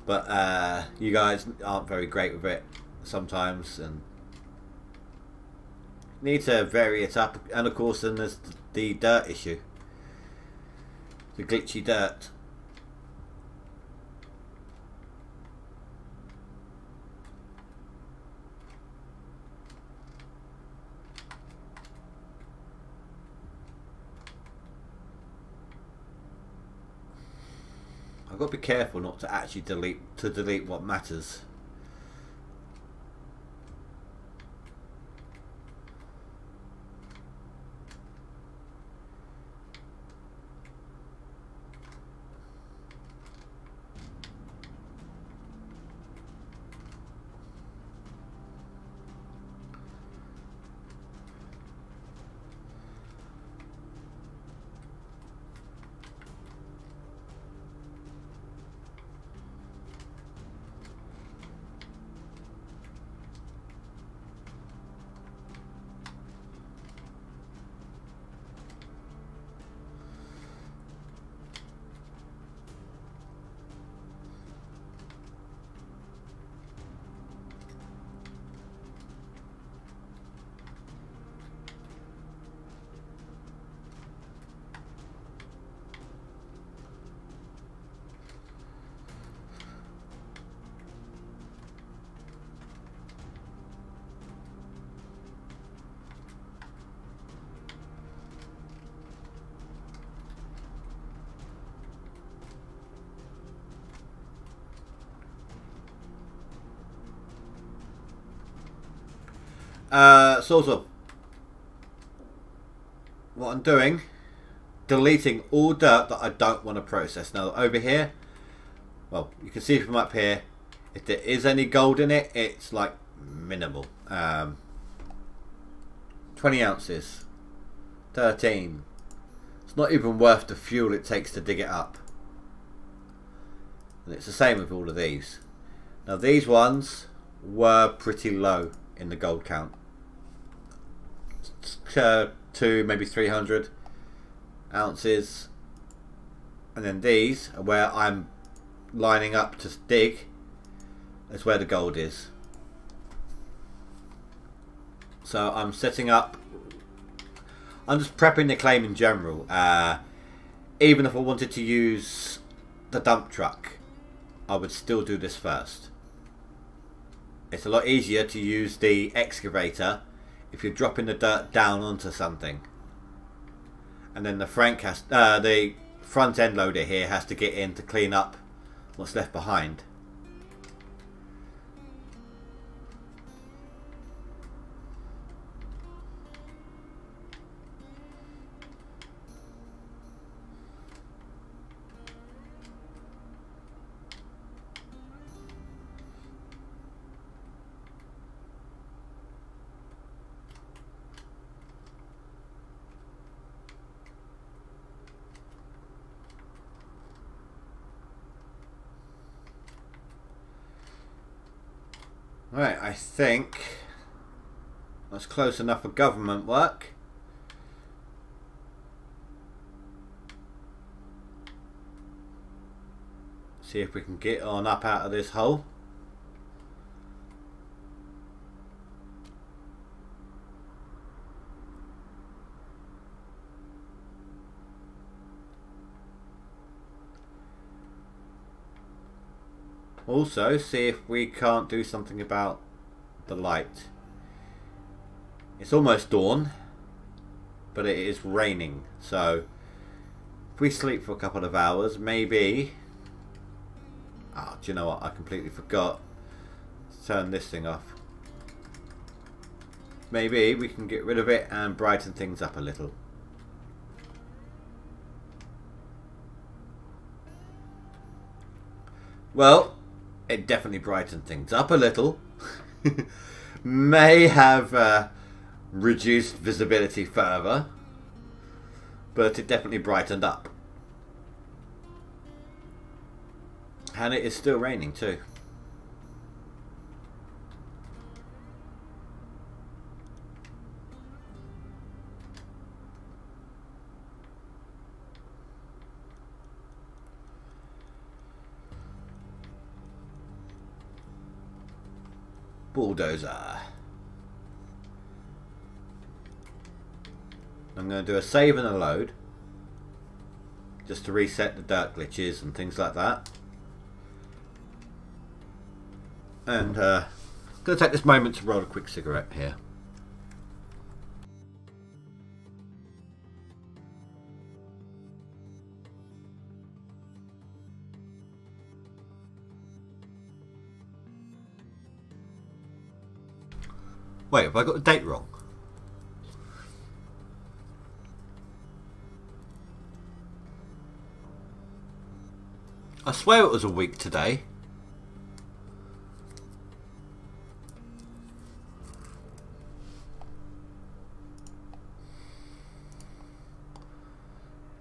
But you guys aren't very great with it sometimes, and need to vary it up. And of course then there's the dirt issue, the glitchy dirt. I've got to be careful not to actually delete what matters. sort of what I'm doing, deleting all dirt that I don't want to process. Now over here, well, you can see from up here, if there is any gold in it, it's like minimal. 20 ounces, 13. It's not even worth the fuel it takes to dig it up. And it's the same with all of these. Now these ones were pretty low in the gold count. 2, maybe 300 ounces. And then these are where I'm lining up to dig. That's where the gold is. So I'm setting up, I'm just prepping the claim in general. Even if I wanted to use the dump truck, I would still do this first. It's a lot easier to use the excavator if you're dropping the dirt down onto something. And then the the front end loader here has to get in to clean up what's left behind. Right, I think that's close enough for government work. See if we can get on up out of this hole. Also, see if we can't do something about the light. It's almost dawn, but it is raining. So, if we sleep for a couple of hours, maybe... Ah, do you know what? I completely forgot to turn this thing off. Maybe we can get rid of it and brighten things up a little. Well, it definitely brightened things up a little. May have reduced visibility further, but it definitely brightened up. And it is still raining too. Bulldozer. I'm going to do a save and a load just to reset the dirt glitches and things like that. And I'm going to take this moment to roll a quick cigarette here. Wait, have I got the date wrong? I swear it was a week today.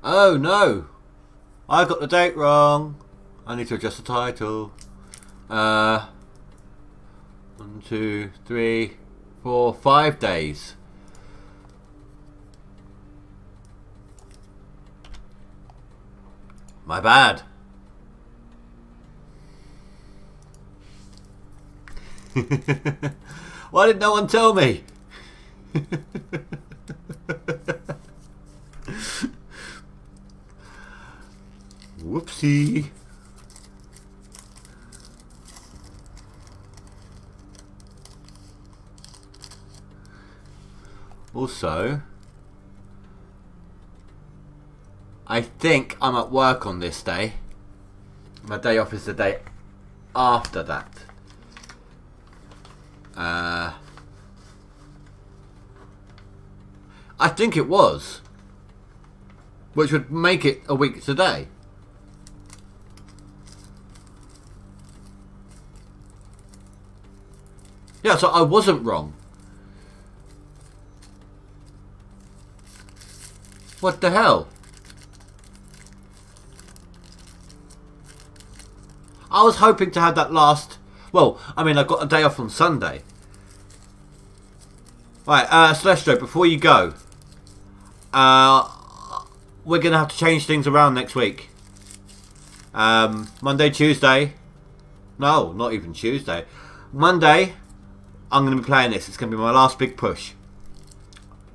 Oh no! I got the date wrong. I need to adjust the title. 1, 2, 3, 4, 5 days. My bad. Why did no one tell me? Whoopsie. Also, I think I'm at work on this day. My day off is the day after that. I think it was. Which would make it a week today. Yeah, so I wasn't wrong. What the hell? I was hoping to have that last... Well, I mean, I've got a day off on Sunday. Right, Celestro, before you go, we're going to have to change things around next week. Monday, Tuesday. No, not even Tuesday. Monday, I'm going to be playing this. It's going to be my last big push.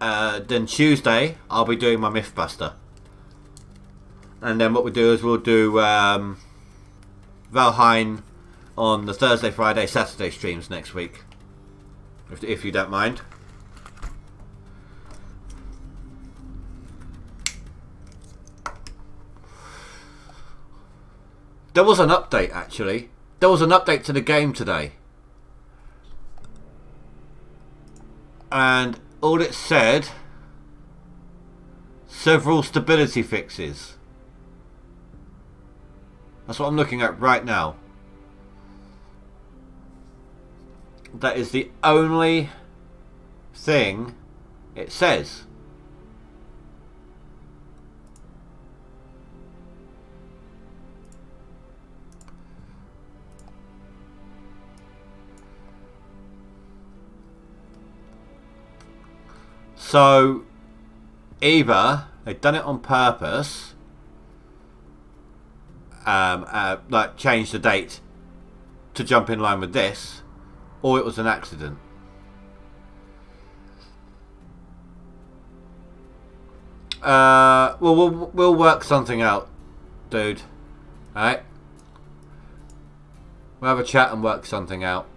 Then Tuesday, I'll be doing my Mythbuster. And then what we do is we'll do Valheim on the Thursday, Friday, Saturday streams next week. If you don't mind. There was an update, actually. There was an update to the game today. And all it said, several stability fixes. That's what I'm looking at right now. That is the only thing it says. So, either they've done it on purpose, like change the date to jump in line with this, or it was an accident. Well, we'll work something out, dude. Alright? We'll have a chat and work something out.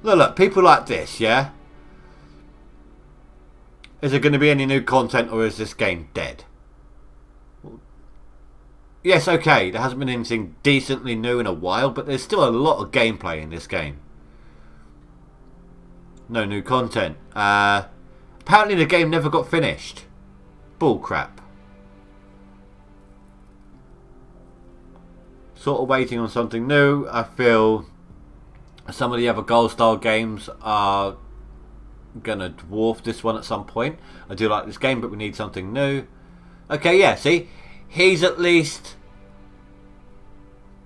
Look, people like this, yeah? Is there going to be any new content, or is this game dead? Yes, okay, there hasn't been anything decently new in a while, but there's still a lot of gameplay in this game. No new content. Apparently the game never got finished. Bullcrap. Sort of waiting on something new. I feel some of the other gold style games are gonna dwarf this one at some point. I do like this game, but we need something new. Okay, yeah, see, he's at least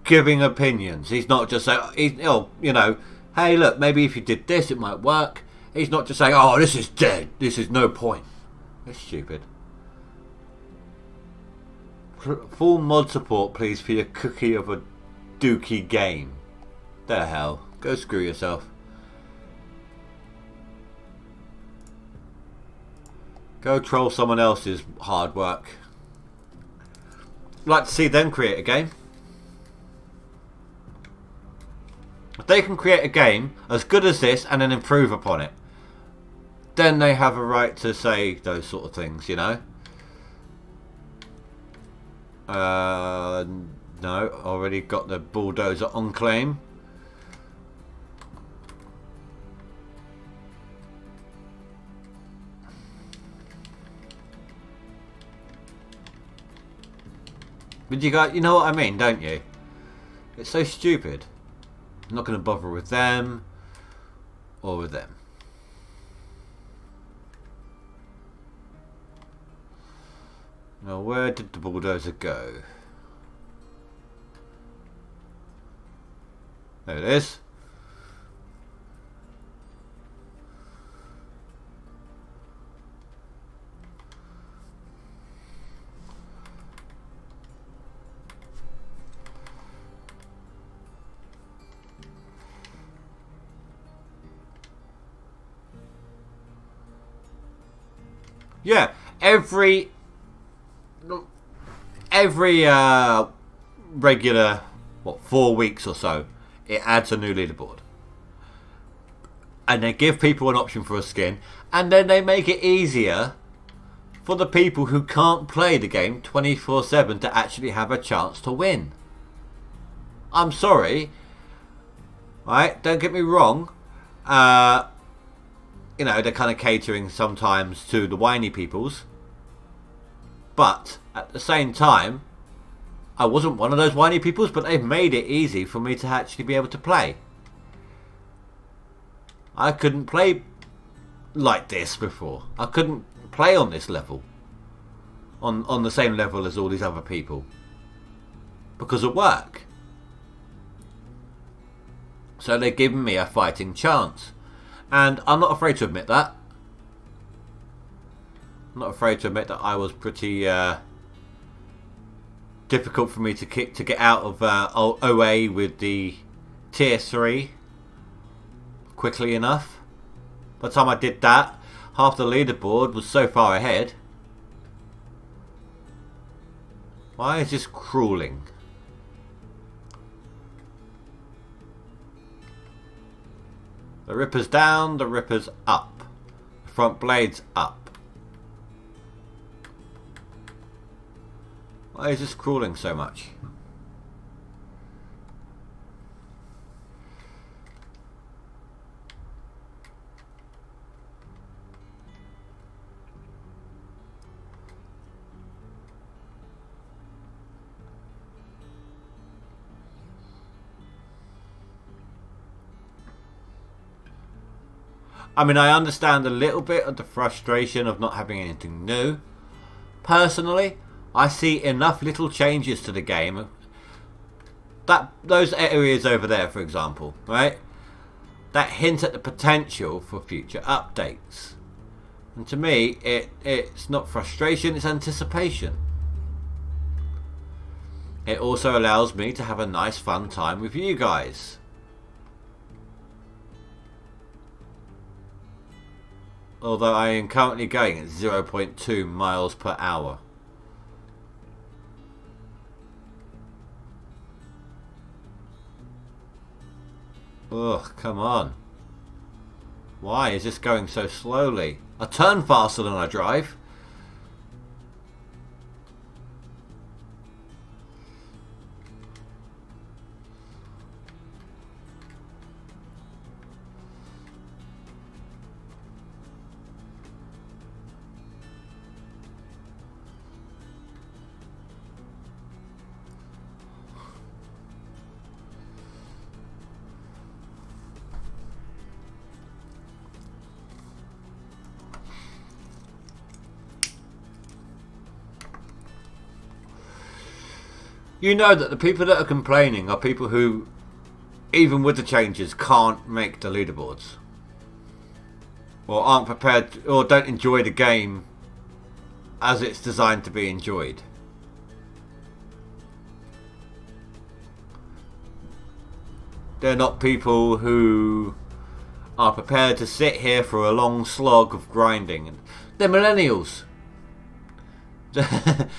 giving opinions. He's not just saying, you know, hey, look, maybe if you did this, it might work. He's not just saying, oh, this is dead. This is no point. It's stupid. Full mod support, please, for your cookie of a dookie game. The hell. Go screw yourself. Go troll someone else's hard work. I'd like to see them create a game. If they can create a game as good as this and then improve upon it, then they have a right to say those sort of things, you know. No, already got the bulldozer on claim. But you know what I mean, don't you? It's so stupid. I'm not going to bother with them or with them. Now, where did the bulldozer go? There it is. Yeah, every regular, 4 weeks or so, it adds a new leaderboard. And they give people an option for a skin, and then they make it easier for the people who can't play the game 24/7 to actually have a chance to win. I'm sorry, right? Don't get me wrong. You know, they're kind of catering sometimes to the whiny peoples. But at the same time, I wasn't one of those whiny peoples, but they've made it easy for me to actually be able to play. I couldn't play like this before. I couldn't play on this level. On the same level as all these other people. Because of work. So they're giving me a fighting chance. And I'm not afraid to admit that. I'm not afraid to admit that I was pretty difficult for me to get out of OA with the tier 3 quickly enough. By the time I did that, half the leaderboard was so far ahead. Why is this crawling? The ripper's down, the ripper's up. The front blade's up. Why is this crawling so much? I mean, I understand a little bit of the frustration of not having anything new. Personally, I see enough little changes to the game. That those areas over there, for example, right? That hint at the potential for future updates. And to me, it's not frustration, it's anticipation. It also allows me to have a nice fun time with you guys. Although I am currently going at 0.2 miles per hour. Ugh, come on. Why is this going so slowly? I turn faster than I drive. You know that the people that are complaining are people who, even with the changes, can't make the leaderboards. Or aren't prepared, or don't enjoy the game as it's designed to be enjoyed. They're not people who are prepared to sit here for a long slog of grinding. They're millennials.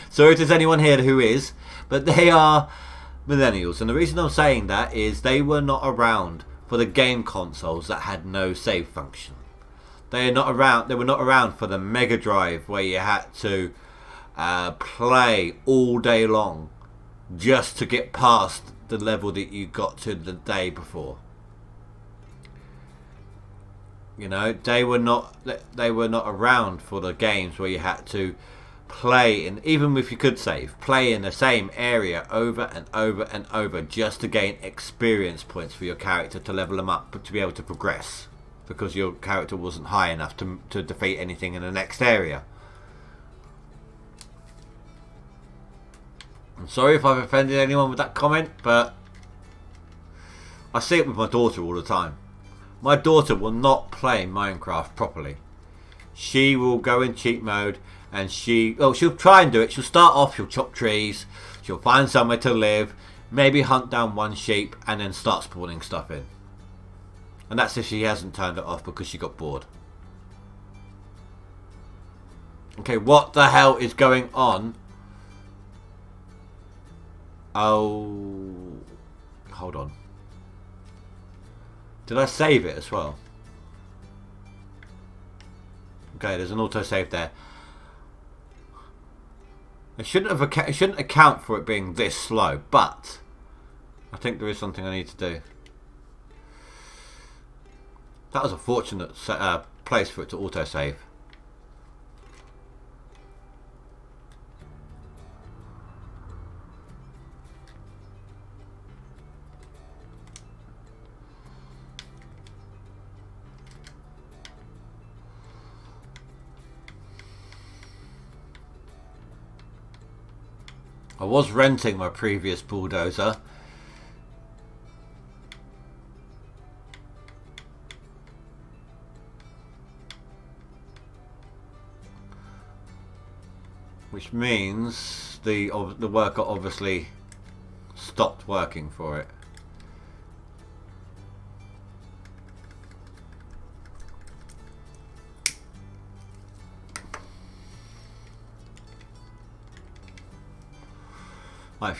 Sorry if there's anyone here who is, but they are millennials. And the reason I'm saying that is they were not around for the game consoles that had no save function. They were not around for the Mega Drive where you had to play all day long just to get past the level that you got to the day before. You know, they were not around for the games where you had to play, and even if you could save, play in the same area over and over and over just to gain experience points for your character to level them up, but to be able to progress because your character wasn't high enough to defeat anything in the next area. I'm sorry if I've offended anyone with that comment, but I see it with my daughter all the time. My daughter will not play Minecraft properly. She will go in cheat mode and she'll try and do it. She'll start off, she'll chop trees, she'll find somewhere to live, maybe hunt down one sheep and then start spawning stuff in. And that's if she hasn't turned it off because she got bored. Okay, what the hell is going on? Oh, hold on. Did I save it as well? Okay, there's an autosave there. It shouldn't account for it being this slow, but I think there is something I need to do. That was a fortunate place for it to autosave. I was renting my previous bulldozer. Which means the worker obviously stopped working for it.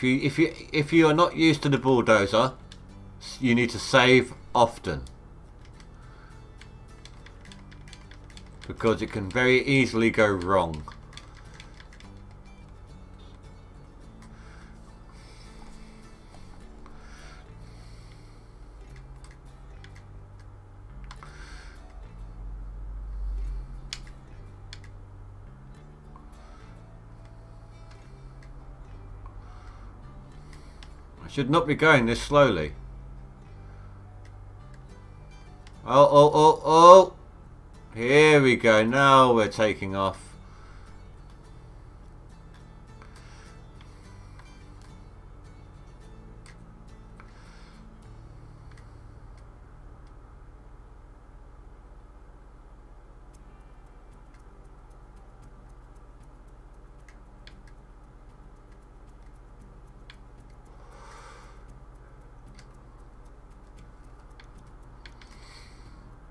If you are not used to the bulldozer, you need to save often, because it can very easily go wrong. Should not be going this slowly. Oh. Here we go. Now we're taking off.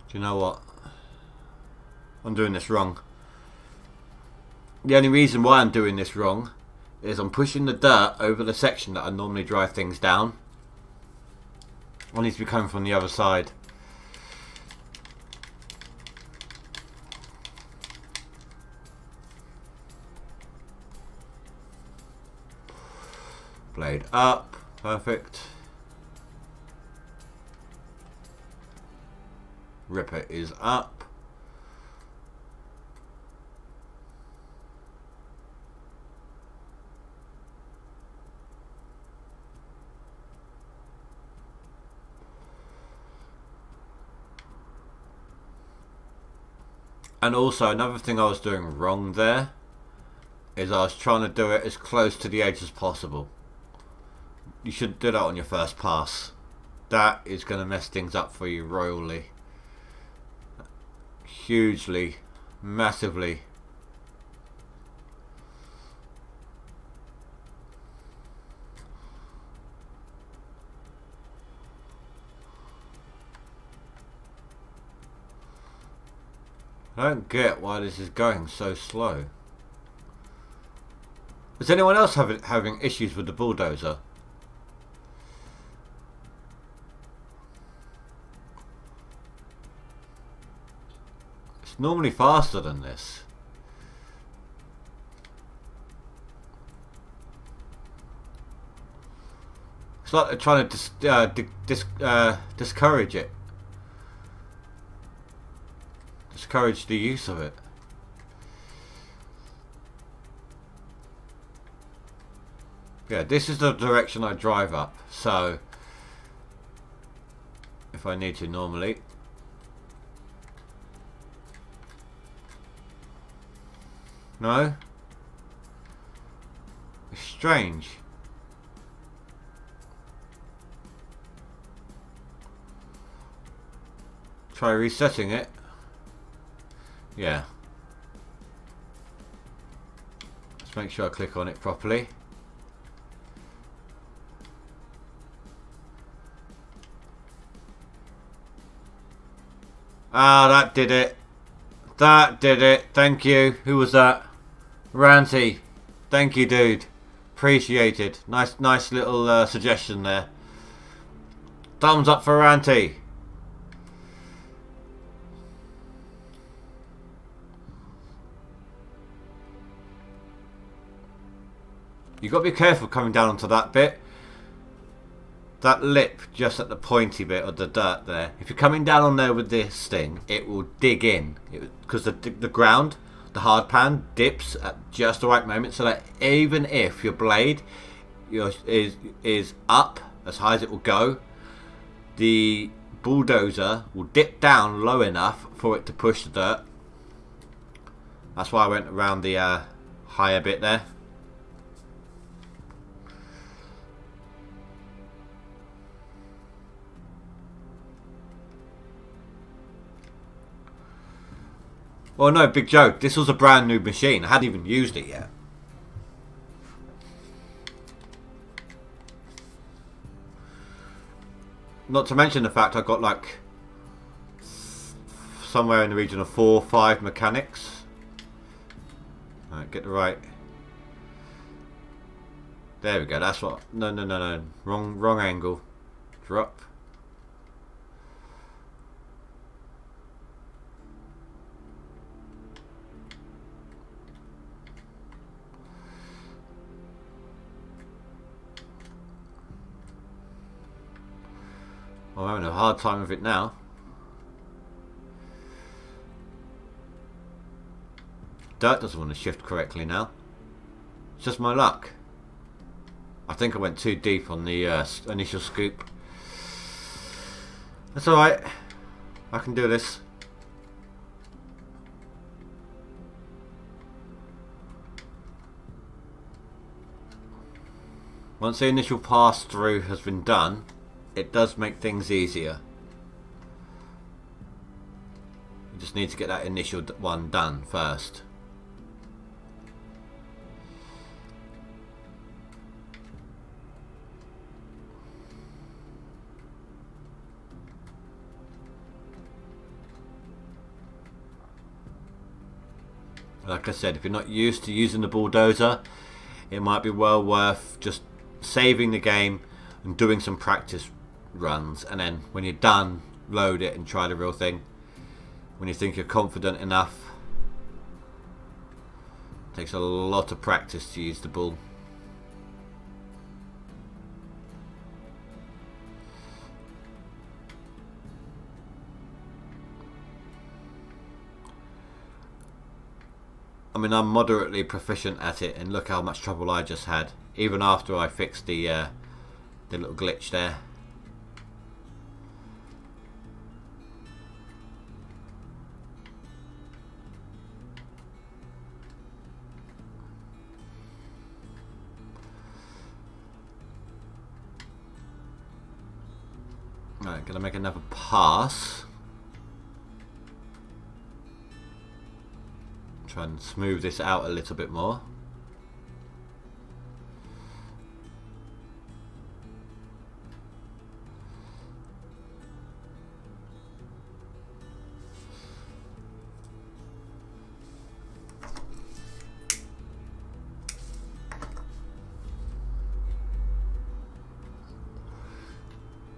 Do you know what? I'm doing this wrong. The only reason why I'm doing this wrong is I'm pushing the dirt over the section that I normally drive things down. I need to be coming from the other side. Blade up. Perfect. Ripper is up. And also another thing I was doing wrong there is I was trying to do it as close to the edge as possible. You shouldn't do that on your first pass. That is going to mess things up for you royally. Hugely, massively. I don't get why this is going so slow. Is anyone else having issues with the bulldozer? It's normally faster than this. It's like they're trying to discourage it. Discourage the use of it. Yeah, this is the direction I drive up, so if I need to normally. No? It's strange. Try resetting it. Yeah. Let's make sure I click on it properly. Ah, that did it. That did it. Thank you. Who was that? Ranty. Thank you, dude. Appreciated. Nice little suggestion there. Thumbs up for Ranty. You've got to be careful coming down onto that bit. That lip just at the pointy bit of the dirt there. If you're coming down on there with this thing, it will dig in. Because the ground, the hard pan, dips at just the right moment. So that even if your blade is up as high as it will go, the bulldozer will dip down low enough for it to push the dirt. That's why I went around the higher bit there. Well, no, big joke. This was a brand new machine. I hadn't even used it yet. Not to mention the fact I got like somewhere in the region of 4 or 5 mechanics. Alright, get the right. There we go. That's what. No. Wrong angle. Drop. I'm having a hard time with it now. Dirt doesn't want to shift correctly now. It's just my luck. I think I went too deep on the initial scoop. That's alright. I can do this. Once the initial pass through has been done, it does make things easier. You just need to get that initial one done first. Like I said, if you're not used to using the bulldozer, it might be well worth just saving the game and doing some practice runs, and then when you're done, load it and try the real thing when you think you're confident enough. It takes a lot of practice to use the bull. I mean, I'm moderately proficient at it, and look how much trouble I just had even after I fixed the little glitch there. Right, gonna make another pass. Try and smooth this out a little bit more.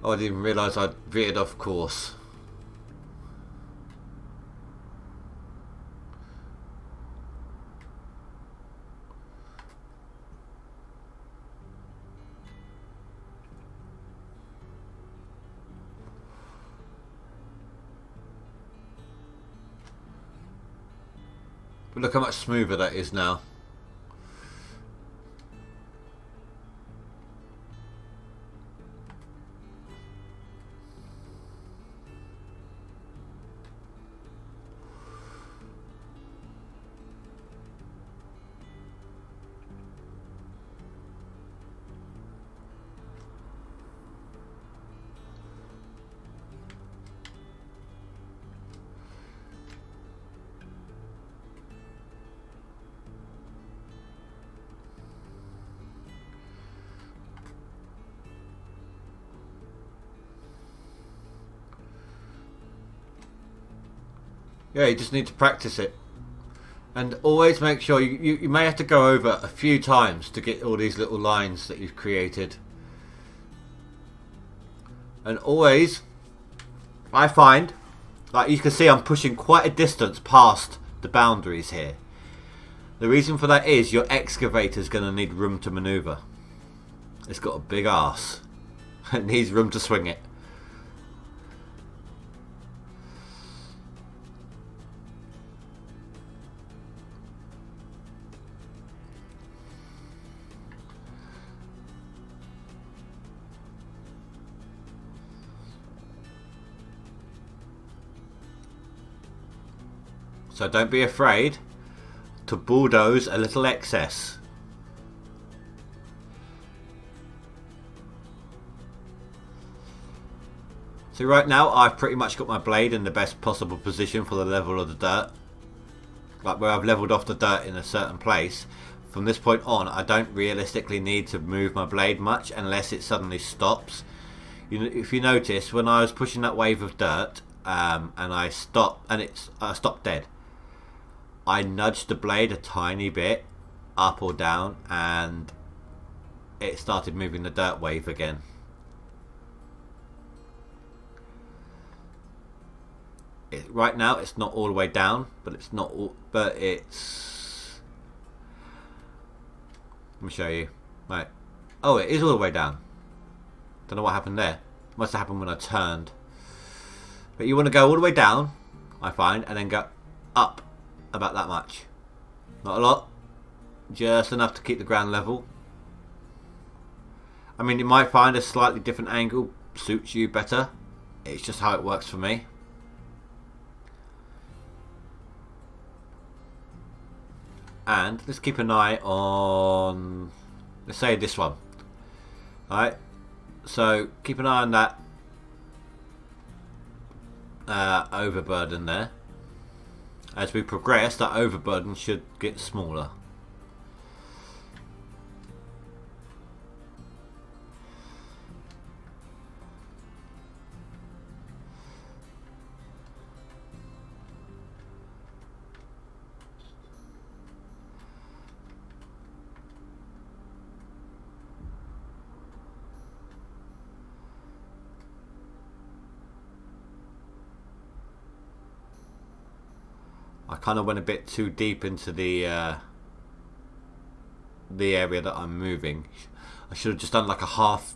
Oh, I didn't even realise I'd veered off course. But look how much smoother that is now. Yeah, you just need to practice it. And always make sure you may have to go over a few times to get all these little lines that you've created. And always, I find, like you can see I'm pushing quite a distance past the boundaries here. The reason for that is your excavator's going to need room to manoeuvre. It's got a big arse. It needs room to swing it. So don't be afraid to bulldoze a little excess. So right now I've pretty much got my blade in the best possible position for the level of the dirt. Like where I've leveled off the dirt in a certain place. From this point on I don't realistically need to move my blade much unless it suddenly stops. If you notice, when I was pushing that wave of dirt and I stopped and I stopped dead. I nudged the blade a tiny bit up or down and it started moving the dirt wave again. Right now it's not all the way down, but it's not all, but it's, let me show you. Right. Oh, it is all the way down. Don't know what happened there. Must have happened when I turned. But you want to go all the way down, I find, and then go up about that much. Not a lot, just enough to keep the ground level. I mean, you might find a slightly different angle suits you better. It's just how it works for me. And let's keep an eye on, let's say this one. Alright, so keep an eye on that overburden there. As we progress, that overburden should get smaller. I kind of went a bit too deep into the area that I'm moving. I should have just done like a half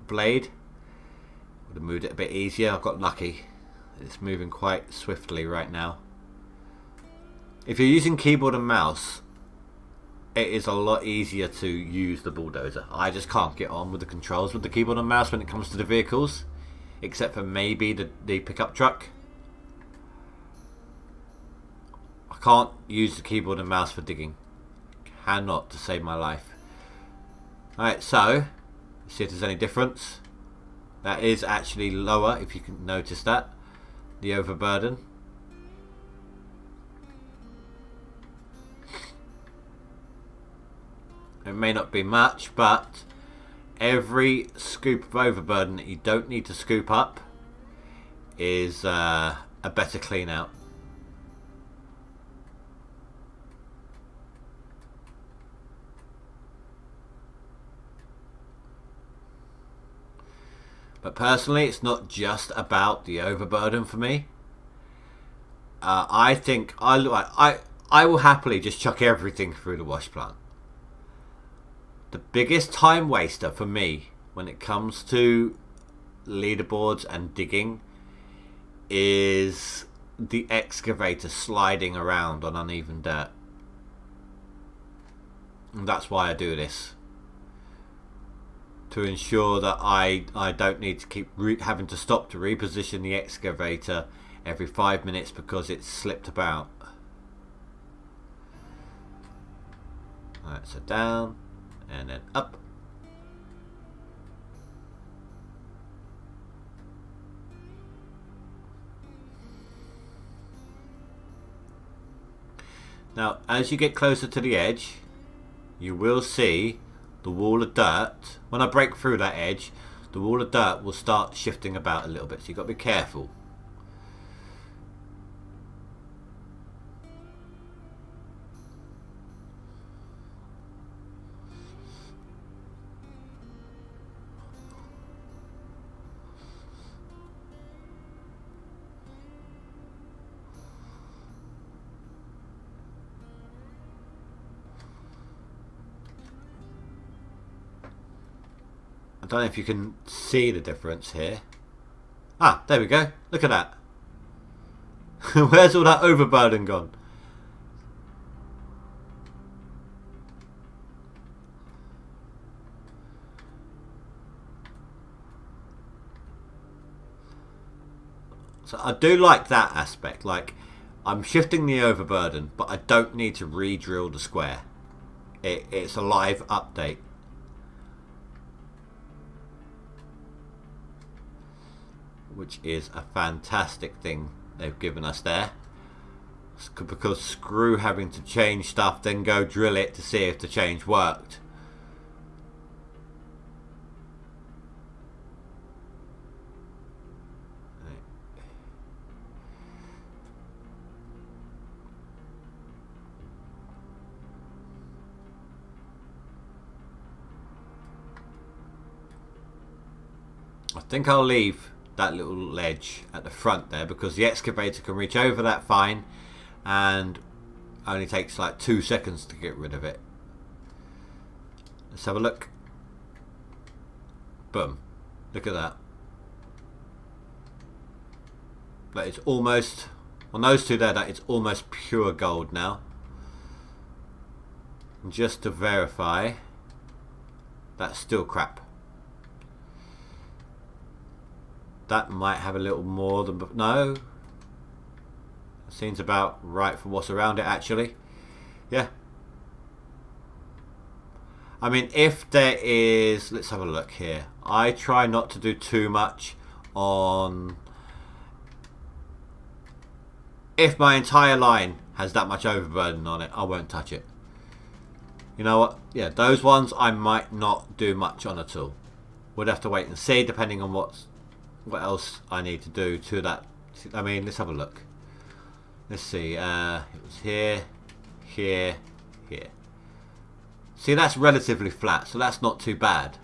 blade. Would have moved it a bit easier. I've got lucky. It's moving quite swiftly right now. If you're using keyboard and mouse, it is a lot easier to use the bulldozer. I just can't get on with the controls with the keyboard and mouse when it comes to the vehicles, except for maybe the pickup truck. I can't use the keyboard and mouse for digging. Cannot, to save my life. Alright, so let's see if there's any difference. That is actually lower, if you can notice that. The overburden. It may not be much, but every scoop of overburden that you don't need to scoop up is a better clean out. But personally, it's not just about the overburden for me. I think I will happily just chuck everything through the wash plant. The biggest time waster for me when it comes to leaderboards and digging is the excavator sliding around on uneven dirt. And that's why I do this. To ensure that I don't need to keep having to stop to reposition the excavator every 5 minutes because it's slipped about. Alright, so down and then up. Now, as you get closer to the edge, you will see the wall of dirt. When I break through that edge, the wall of dirt will start shifting about a little bit, so you've got to be careful. don't know if you can see the difference here. Ah, there we go. Look at that. Where's all that overburden gone? So I do like that aspect. Like, I'm shifting the overburden, but I don't need to re-drill the square. It's a live update. Which is a fantastic thing they've given us there. Because screw having to change stuff, then go drill it to see if the change worked. I think I'll leave that little ledge at the front there because the excavator can reach over that fine and only takes like 2 seconds to get rid of it. Let's have a look. Boom. Look at that. But it's almost, on those two there, that it's almost pure gold now. And just to verify, that's still crap. That might have a little more than... No. Seems about right for what's around it, actually. Yeah. I mean, if there is... Let's have a look here. I try not to do too much on... If my entire line has that much overburden on it, I won't touch it. You know what? Yeah, those ones I might not do much on at all. We'd have to wait and see, depending on what else I need to do to that. I mean, let's have a look. Let's see. It was here, here, here. See, that's relatively flat, so that's not too bad.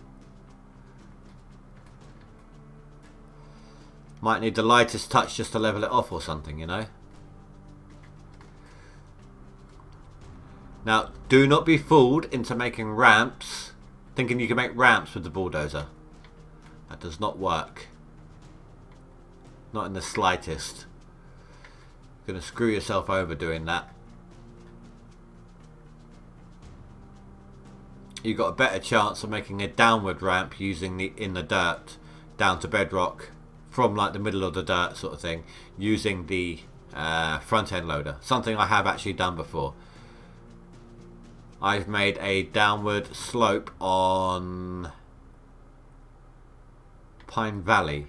Might need the lightest touch just to level it off or something, you know. Now, do not be fooled into making ramps, thinking you can make ramps with the bulldozer. That does not work. Not in the slightest. You're going to screw yourself over doing that. You've got a better chance of making a downward ramp using the in the dirt down to bedrock from like the middle of the dirt sort of thing, using the front end loader. Something I have actually done before. I've made a downward slope on Pine Valley.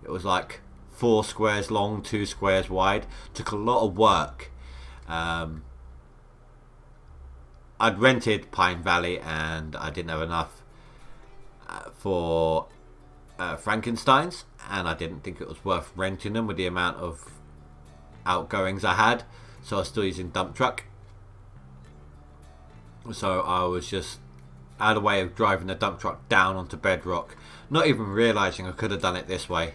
It was like 4 squares long, 2 squares wide. Took a lot of work. I'd rented Pine Valley and I didn't have enough for Frankensteins, and I didn't think it was worth renting them with the amount of outgoings I had, so I was still using dump truck. So I was just out of the way of driving the dump truck down onto bedrock, not even realising I could have done it this way.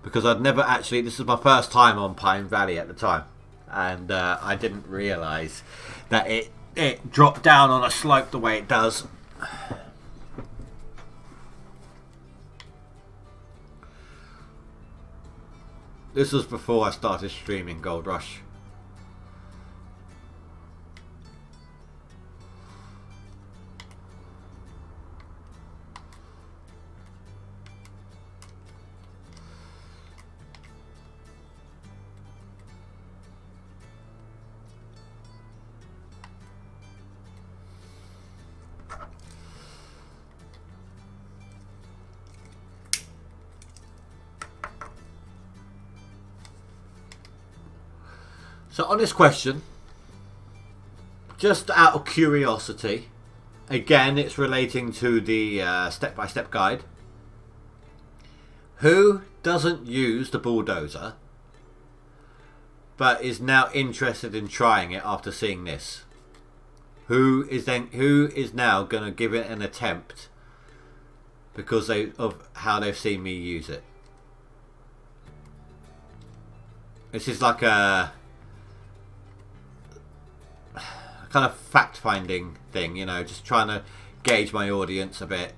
Because I'd never actually, this is my first time on Pine Valley at the time, and I didn't realise that it dropped down on a slope the way it does. This was before I started streaming GoldRush. So on this question, just out of curiosity, again it's relating to the step-by-step guide. Who doesn't use the bulldozer but is now interested in trying it after seeing this? Who is now going to give it an attempt because of how they've seen me use it? This is like a kind of fact-finding thing, you know, just trying to gauge my audience a bit.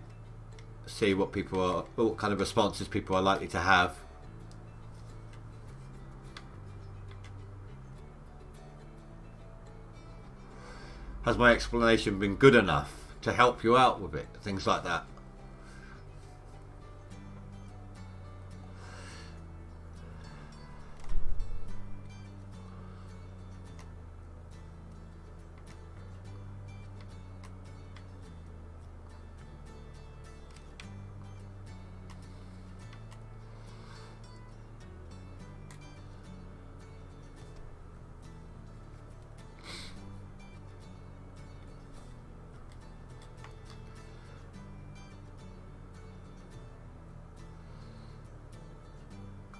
see what kind of responses people are likely to have. Has my explanation been good enough to help you out with it? Things like that.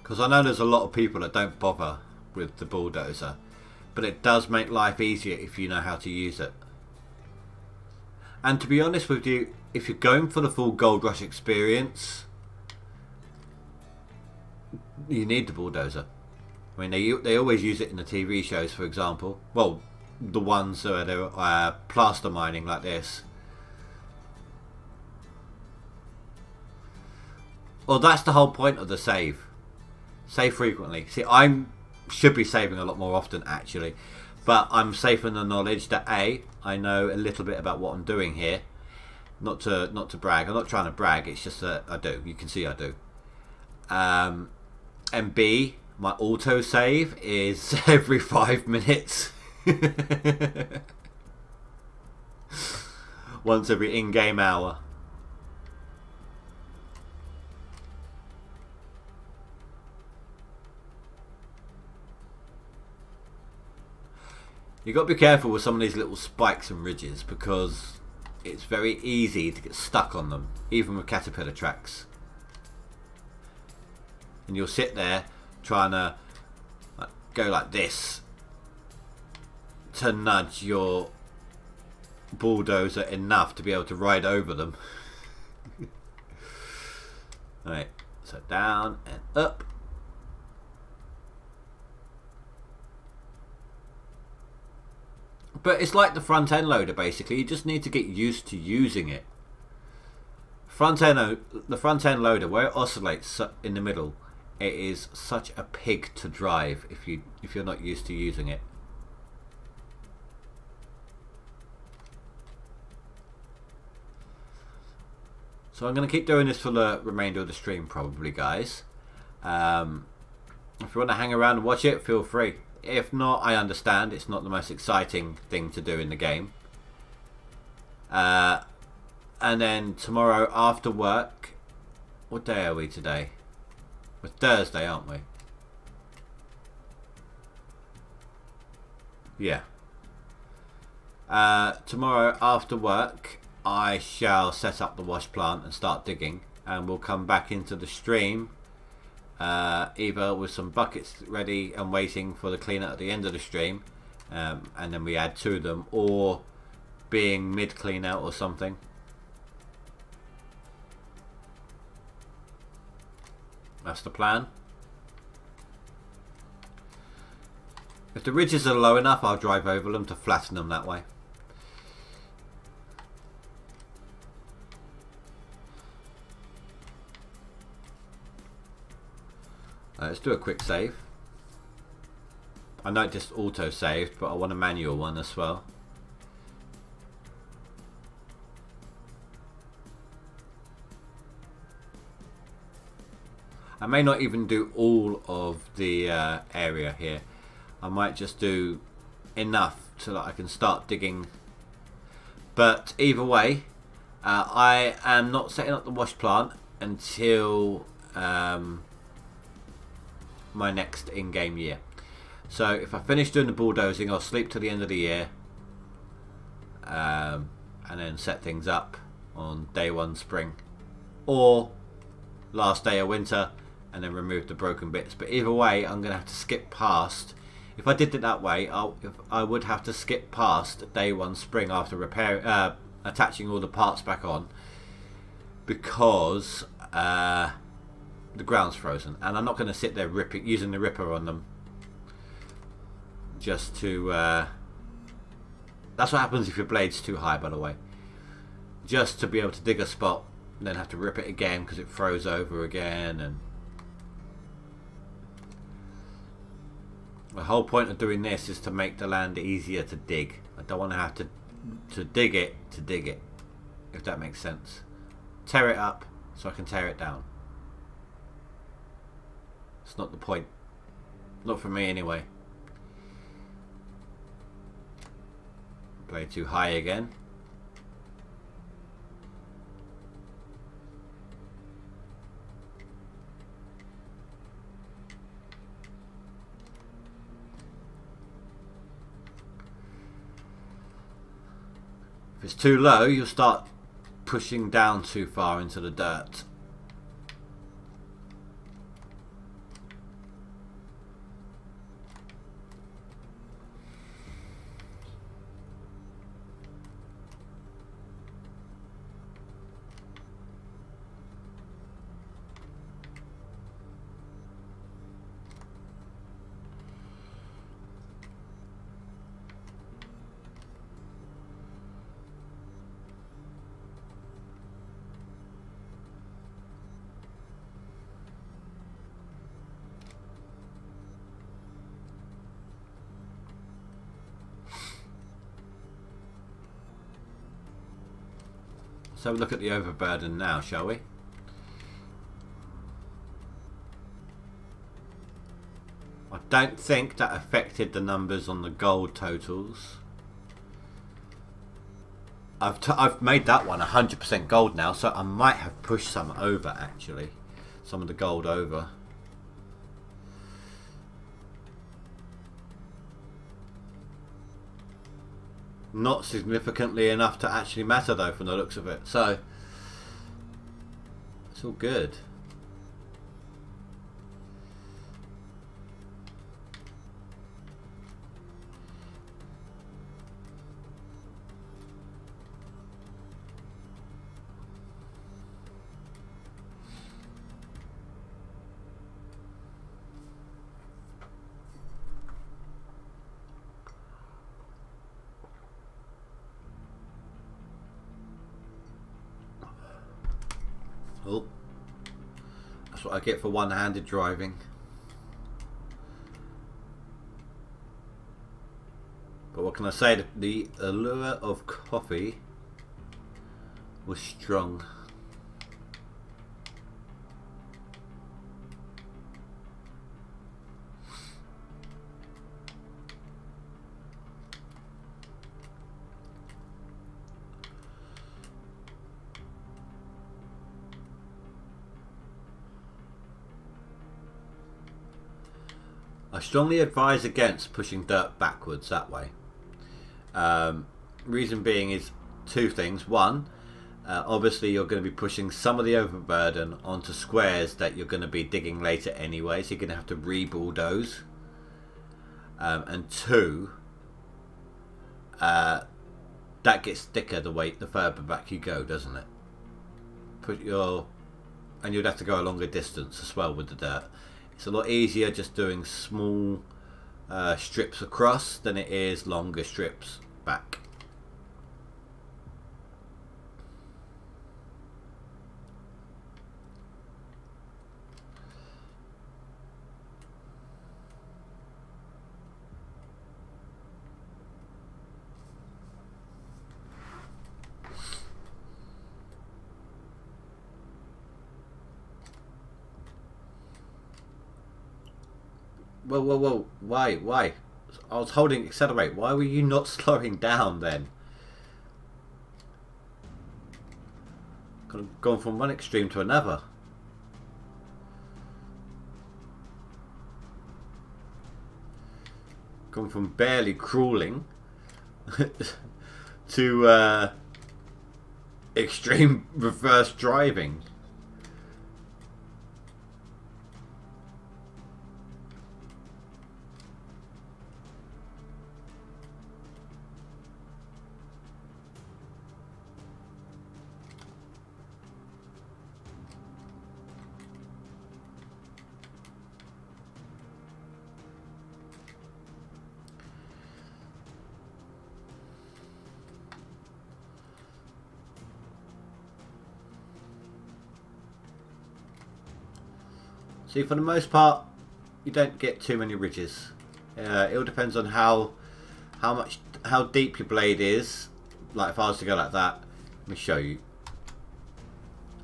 Because I know there's a lot of people that don't bother with the bulldozer, but it does make life easier if you know how to use it. And to be honest with you, if you're going for the full Gold Rush experience, you need the bulldozer. I mean, they always use it in the TV shows, for example. Well, the ones that are plaster mining like this. Well, that's the whole point of the save. Save frequently. See, I should be saving a lot more often actually, but I'm safe in the knowledge that A, I know a little bit about what I'm doing here. Not to brag. I'm not trying to brag. It's just that I do. You can see I do. And B, my auto save is every 5 minutes. Once every in-game hour. You've got to be careful with some of these little spikes and ridges because it's very easy to get stuck on them, even with caterpillar tracks. And you'll sit there trying to go like this to nudge your bulldozer enough to be able to ride over them. Alright, so down and up. But it's like the front end loader basically. You just need to get used to using it. The front end loader, where it oscillates in the middle, it is such a pig to drive if you're not used to using it. So I'm going to keep doing this for the remainder of the stream probably, guys. If you want to hang around and watch it, feel free. If not, I understand. It's not the most exciting thing to do in the game. And then tomorrow after work... What day are we today? We're Thursday, aren't we? Yeah. Tomorrow after work, I shall set up the wash plant and start digging. And we'll come back into the stream. Either with some buckets ready and waiting for the cleanup at the end of the stream, and then we add to them, or being mid clean out or something. That's the plan. If the ridges are low enough, I'll drive over them to flatten them that way. Let's do a quick save. I know it just auto saved, but I want a manual one as well. I may not even do all of the area here. I might just do enough so that I can start digging. But either way, I am not setting up the wash plant until my next in-game year. So if I finish doing the bulldozing, I'll sleep till the end of the year, and then set things up on day 1 spring or last day of winter, and then remove the broken bits. But either way, I'm gonna have to skip past. If I did it that way, I would have to skip past day 1 spring after attaching all the parts back on, because the ground's frozen, and I'm not going to sit there using the ripper on them just to that's what happens if your blade's too high, by the way. Just to be able to dig a spot and then have to rip it again because it froze over again. And the whole point of doing this is to make the land easier to dig. I don't want to have to dig it, if that makes sense. Tear it up so I can tear it down. It's not the point. Not for me anyway. Play too high again. If it's too low, you'll start pushing down too far into the dirt. Let's have a look at the overburden now, shall we? I don't think that affected the numbers on the gold totals. I've made that one 100% gold now, so I might have pushed some over actually. Some of the gold over. Not significantly enough to actually matter though from the looks of it. So it's all good. Oh, that's what I get for one-handed driving. But what can I say? The allure of coffee was strong. I strongly advise against pushing dirt backwards that way. Reason being is two things. One, obviously you're going to be pushing some of the overburden onto squares that you're going to be digging later anyway, so you're going to have to re-bulldoze. And two, that gets thicker the further back you go, doesn't it? And you'd have to go a longer distance as well with the dirt. It's a lot easier just doing small strips across than it is longer strips back. Whoa, why? I was holding accelerate. Why were you not slowing down then? Could have gone from one extreme to another. Gone from barely crawling to extreme reverse driving. See, for the most part, you don't get too many ridges. It all depends on how deep your blade is. Like if I was to go like that, let me show you.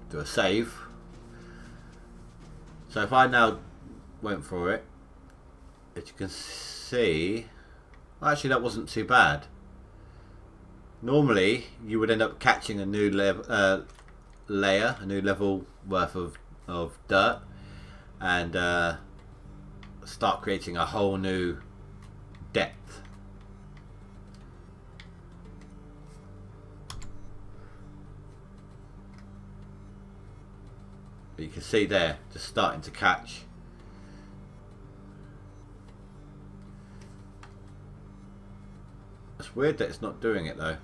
Do a save. So if I now went for it, as you can see, actually that wasn't too bad. Normally you would end up catching a new layer, a new level worth of dirt, and start creating a whole new depth. But you can see there, just starting to catch. It's weird that it's not doing it though.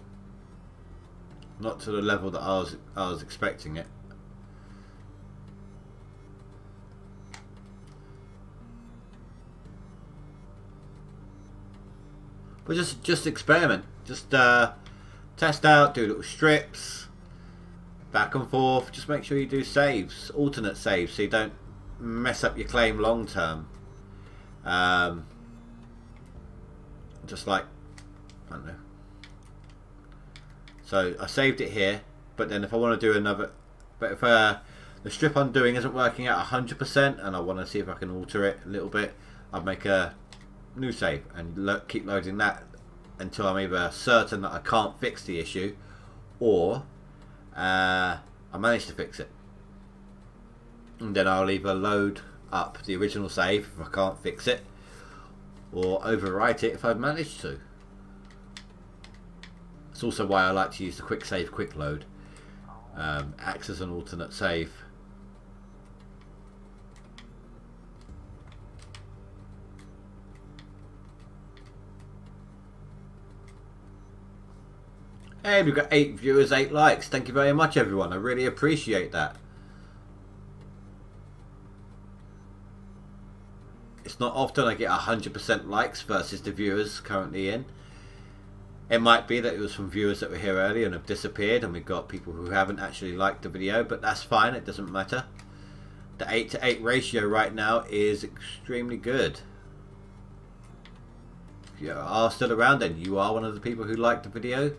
Not to the level that I was expecting it. But just experiment. Just test out, do little strips, back and forth. Just make sure you do saves, alternate saves, so you don't mess up your claim long term. Just like, I don't know. So I saved it here, but then if I want to do another, but if the strip I'm doing isn't working out 100% and I want to see if I can alter it a little bit, I'd make a new save and keep loading that until I'm either certain that I can't fix the issue or I manage to fix it. And then I'll either load up the original save if I can't fix it, or overwrite it if I've managed to. It's also why I like to use the quick save, quick load. Acts as an alternate save. Hey, we've got 8 viewers, 8 likes. Thank you very much, everyone. I really appreciate that. It's not often I get 100% likes versus the viewers currently in. It might be that it was from viewers that were here earlier and have disappeared, and we've got people who haven't actually liked the video, but that's fine, it doesn't matter. The 8-to-8 ratio right now is extremely good. If you are still around and you are one of the people who liked the video,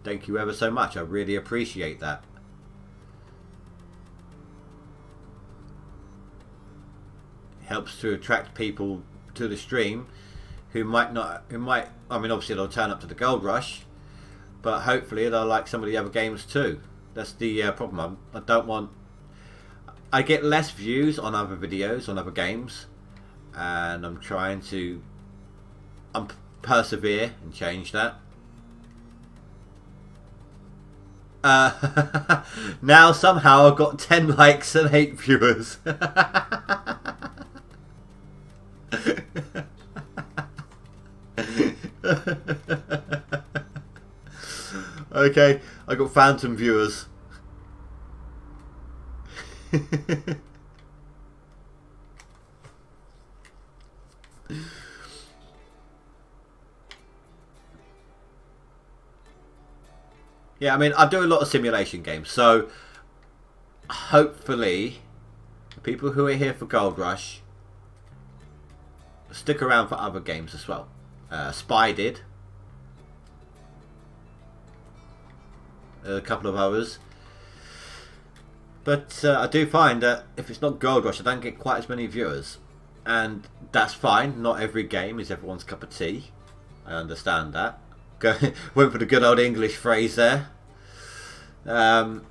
thank you ever so much. I really appreciate that. It helps to attract people to the stream who might, I mean obviously they'll turn up to the Gold Rush, but hopefully they'll like some of the other games too. That's the problem. I get less views on other videos, on other games, and I'm trying to persevere and change that. Now somehow I've got 10 likes and 8 viewers. Okay, I got phantom viewers. Yeah, I mean, I do a lot of simulation games, so hopefully the people who are here for Gold Rush stick around for other games as well. Spy did. A couple of others. But I do find that if it's not Gold Rush, I don't get quite as many viewers. And that's fine. Not every game is everyone's cup of tea. I understand that. Went for the good old English phrase there. But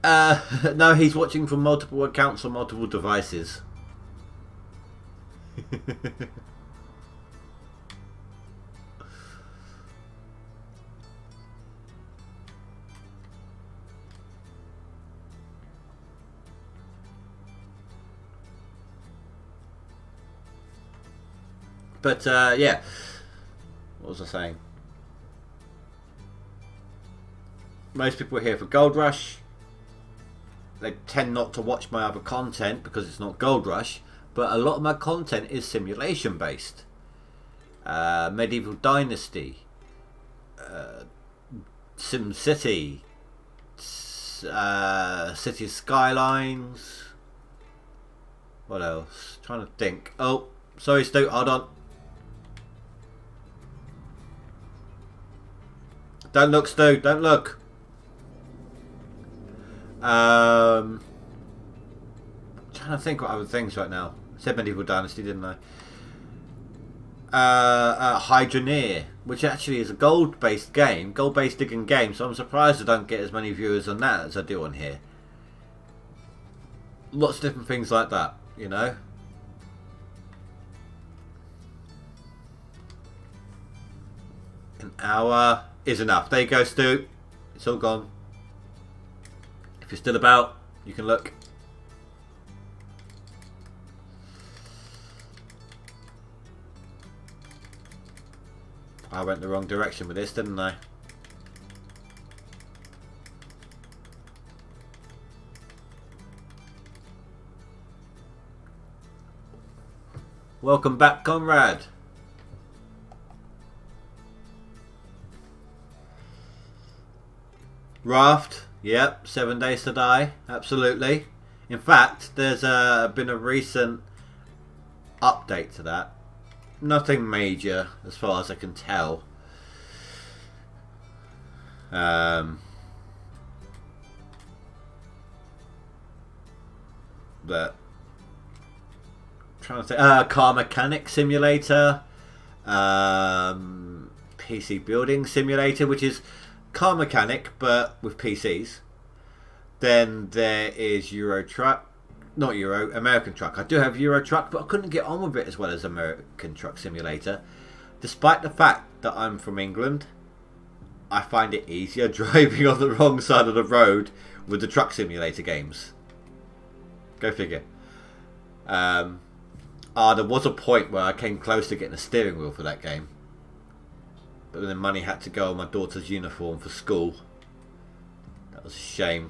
no, he's watching from multiple accounts on multiple devices. But yeah, what was I saying? Most people are here for Gold Rush. They tend not to watch my other content because it's not Gold Rush, but a lot of my content is simulation based. Medieval Dynasty, Sim City, City Skylines. What else? Trying to think. Oh, sorry, Stu. Hold on. Don't look, Stu. Don't look. Trying to think what other things right now. Said Medieval Dynasty, didn't I? Hydroneer, which actually is a gold-based game, gold-based digging game. So I'm surprised I don't get as many viewers on that as I do on here. Lots of different things like that, you know. An hour is enough. There you go, Stu. It's all gone. If you're still about, you can look. I went the wrong direction with this, didn't I? Welcome back, Conrad. Raft, yep, 7 Days to Die, absolutely. In fact, there's been a recent update to that. Nothing major, as far as I can tell. But trying to think, Car Mechanic Simulator, PC Building Simulator, which is Car Mechanic but with PCs. Then there is American Truck. I do have Euro Truck, but I couldn't get on with it as well as American Truck Simulator. Despite the fact that I'm from England, I find it easier driving on the wrong side of the road with the Truck Simulator games. Go figure. There was a point where I came close to getting a steering wheel for that game. But then money had to go on my daughter's uniform for school. That was a shame.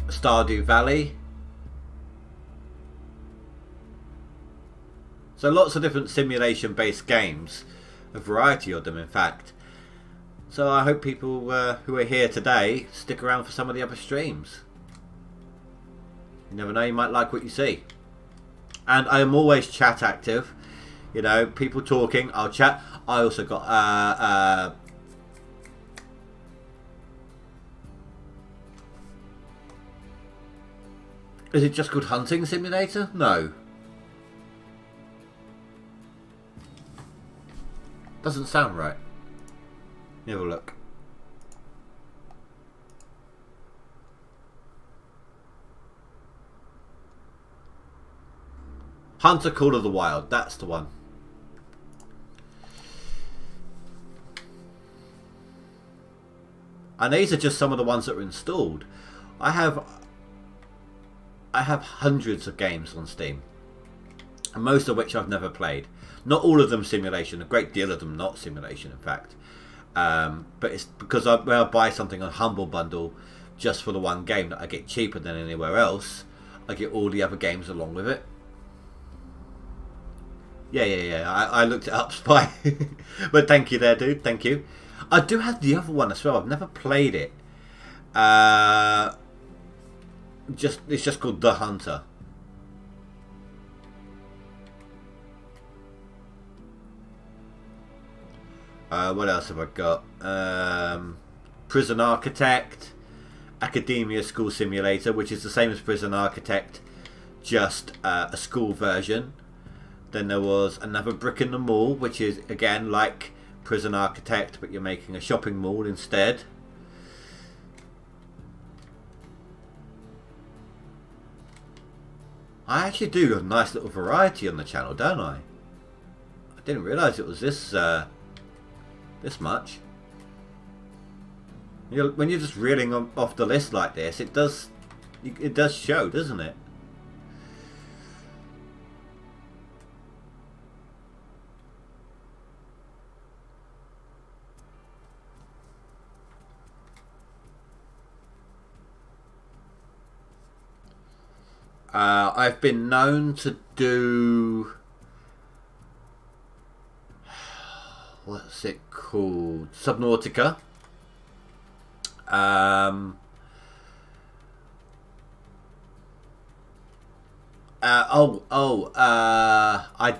Stardew Valley. So lots of different simulation based games. A variety of them, in fact. So I hope people who are here today stick around for some of the other streams. You never know, you might like what you see. And I am always chat active. You know, people talking, I'll chat. I also got is it just called Hunting Simulator? No. Doesn't sound right. Have a look. Hunter Call of the Wild, that's the one. And these are just some of the ones that are installed. I have hundreds of games on Steam, and most of which I've never played. Not all of them simulation, a great deal of them not simulation, in fact. But it's because I buy something on Humble Bundle just for the one game that I get cheaper than anywhere else. I get all the other games along with it. Yeah. I looked it up, Spy. But thank you there, dude. Thank you. I do have the other one as well. I've never played it. It's just called The Hunter. What else have I got? Prison Architect, Academia School Simulator, which is the same as Prison Architect, just a school version. Then there was another Brick in the Mall, which is again like Prison Architect, but you're making a shopping mall instead. I actually do a nice little variety on the channel, don't I? I didn't realise it was this much. When you're just reeling off the list like this, it does show, doesn't it? I've been known to do what's it called? Subnautica. I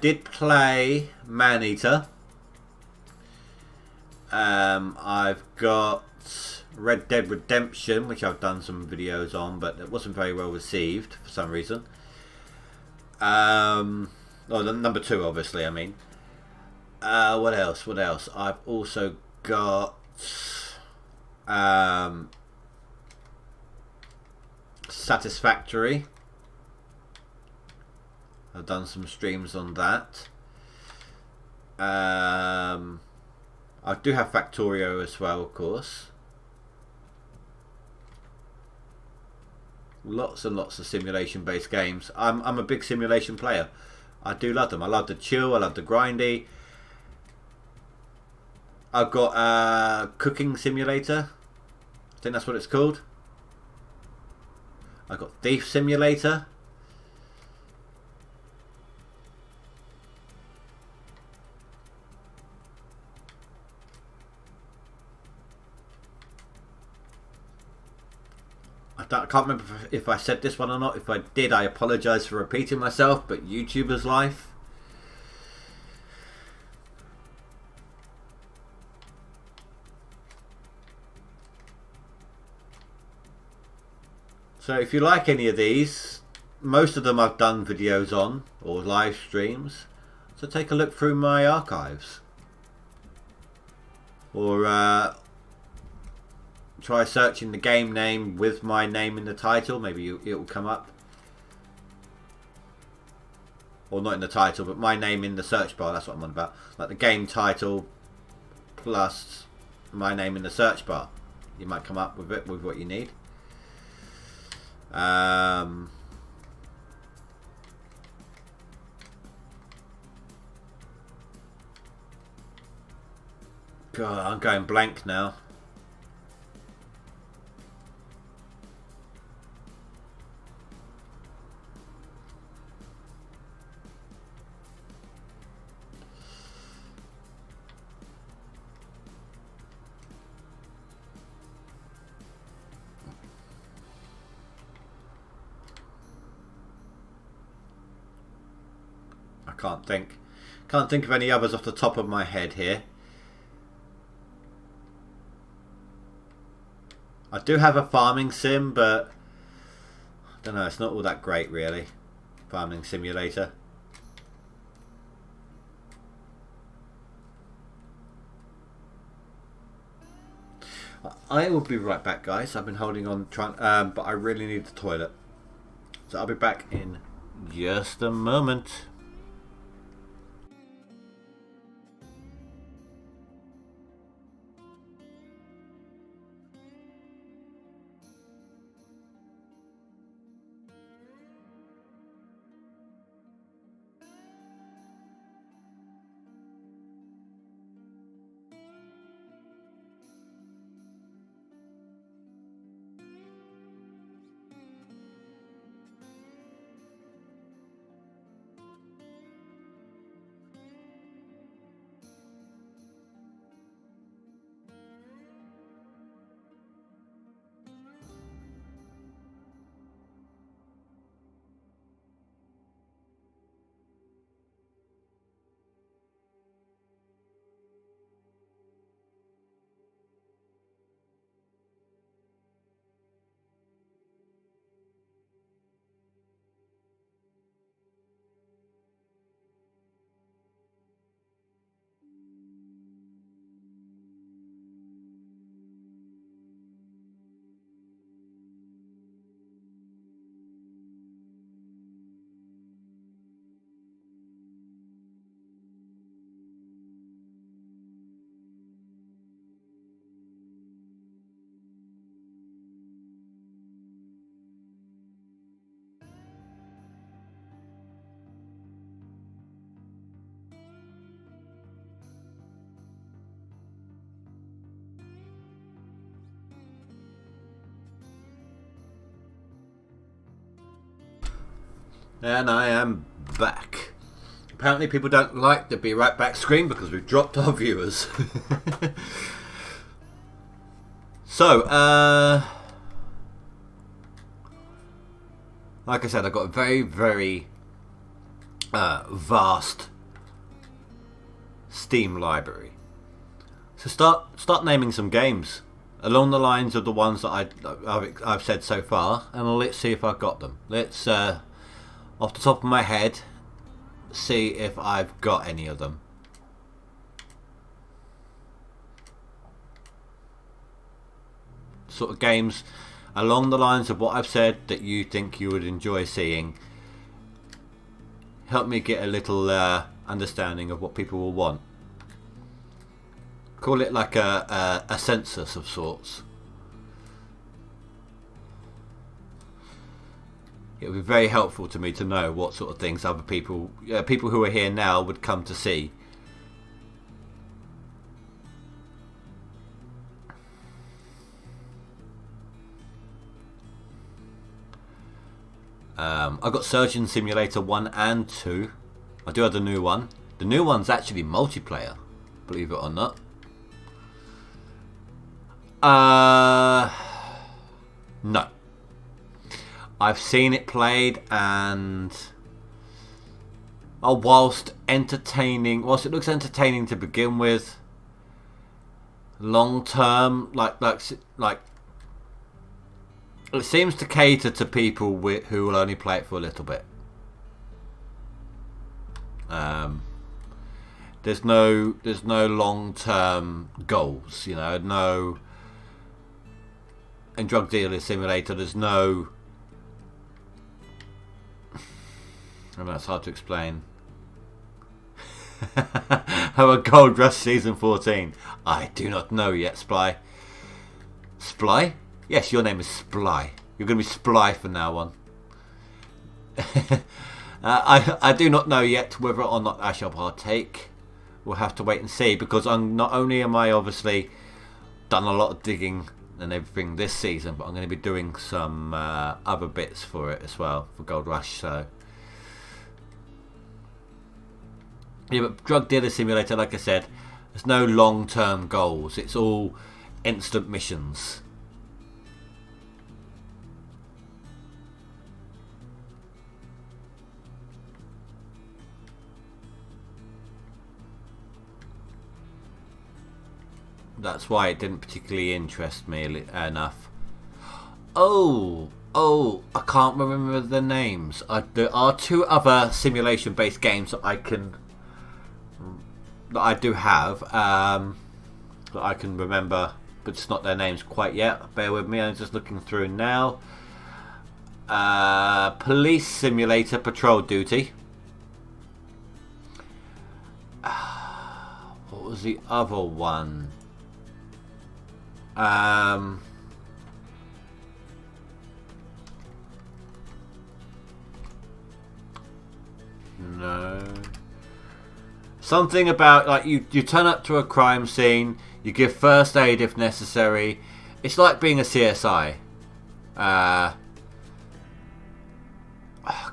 did play Maneater. I've got Red Dead Redemption, which I've done some videos on, but it wasn't very well received for some reason. The number 2, obviously, I mean. What else? What else? I've also got Satisfactory. I've done some streams on that. I do have Factorio as well, of course. Lots and lots of simulation-based games. I'm a big simulation player. I do love them. I love the chill. I love the grindy. I've got a cooking simulator. I think that's what it's called. I've got Thief Simulator. I can't remember if I said this one or not. If I did, I apologise for repeating myself, but YouTuber's Life. So if you like any of these, most of them I've done videos on, or live streams, so take a look through my archives. Or try searching the game name with my name in the title. Maybe it will come up. Or not in the title, but my name in the search bar. That's what I'm on about. Like the game title plus my name in the search bar. You might come up with it with what you need. God, I'm going blank now. Can't think of any others off the top of my head here. I do have a farming sim, but I don't know, it's not all that great really. Farming simulator. I will be right back, guys. I've been holding on trying, but I really need the toilet. So I'll be back in just a moment. And I am back. Apparently people don't like the Be Right Back screen because we've dropped our viewers. So, like I said, I've got a very, very vast Steam library. So start naming some games along the lines of the ones that I've said so far, and let's see if I've got them. Let's, off the top of my head, see if I've got any of them. Sort of games along the lines of what I've said that you think you would enjoy seeing. Help me get a little understanding of what people will want. Call it like a census of sorts. It would be very helpful to me to know what sort of things other people who are here now would come to see. I've got Surgeon Simulator 1 and 2. I do have the new one. The new one's actually multiplayer, believe it or not. No. I've seen it played, and whilst it looks entertaining to begin with, long term, like it seems to cater to people who will only play it for a little bit. There's no long-term goals, no. In Drug Dealer Simulator, there's no. I know it's hard to explain. How about GoldRush Season 14? I do not know yet, Sply. Sply? Yes, your name is Sply. You're going to be Sply from now on. I do not know yet whether or not I shall partake. We'll have to wait and see, because not only am I obviously done a lot of digging and everything this season, but I'm going to be doing some other bits for it as well, for GoldRush. So yeah, but Drug Dealer Simulator, like I said, there's no long-term goals. It's all instant missions. That's why it didn't particularly interest me enough. Oh, I can't remember the names. There are two other simulation-based games that I do have, that I can remember, but it's not their names quite yet. Bear with me, I'm just looking through now. Police Simulator Patrol Duty. What was the other one? No. Something about, like, you turn up to a crime scene, you give first aid if necessary. It's like being a CSI. I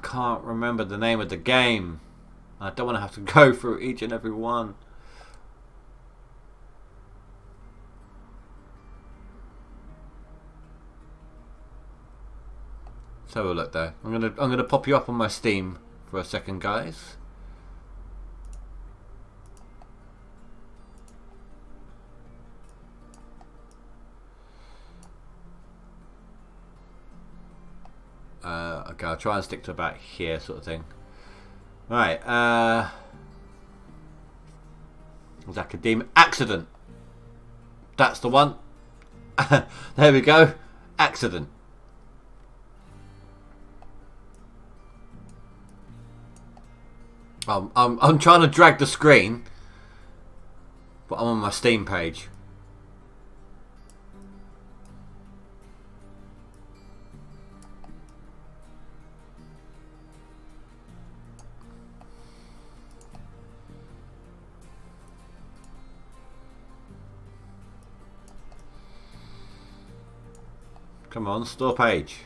can't remember the name of the game. I don't want to have to go through each and every one. Let's have a look though. I'm gonna pop you up on my Steam for a second, guys. Okay, I'll try and stick to about here, sort of thing. Right. Academic Accident. That's the one. There we go. Accident. I'm trying to drag the screen, but I'm on my Steam page. Come on, store page.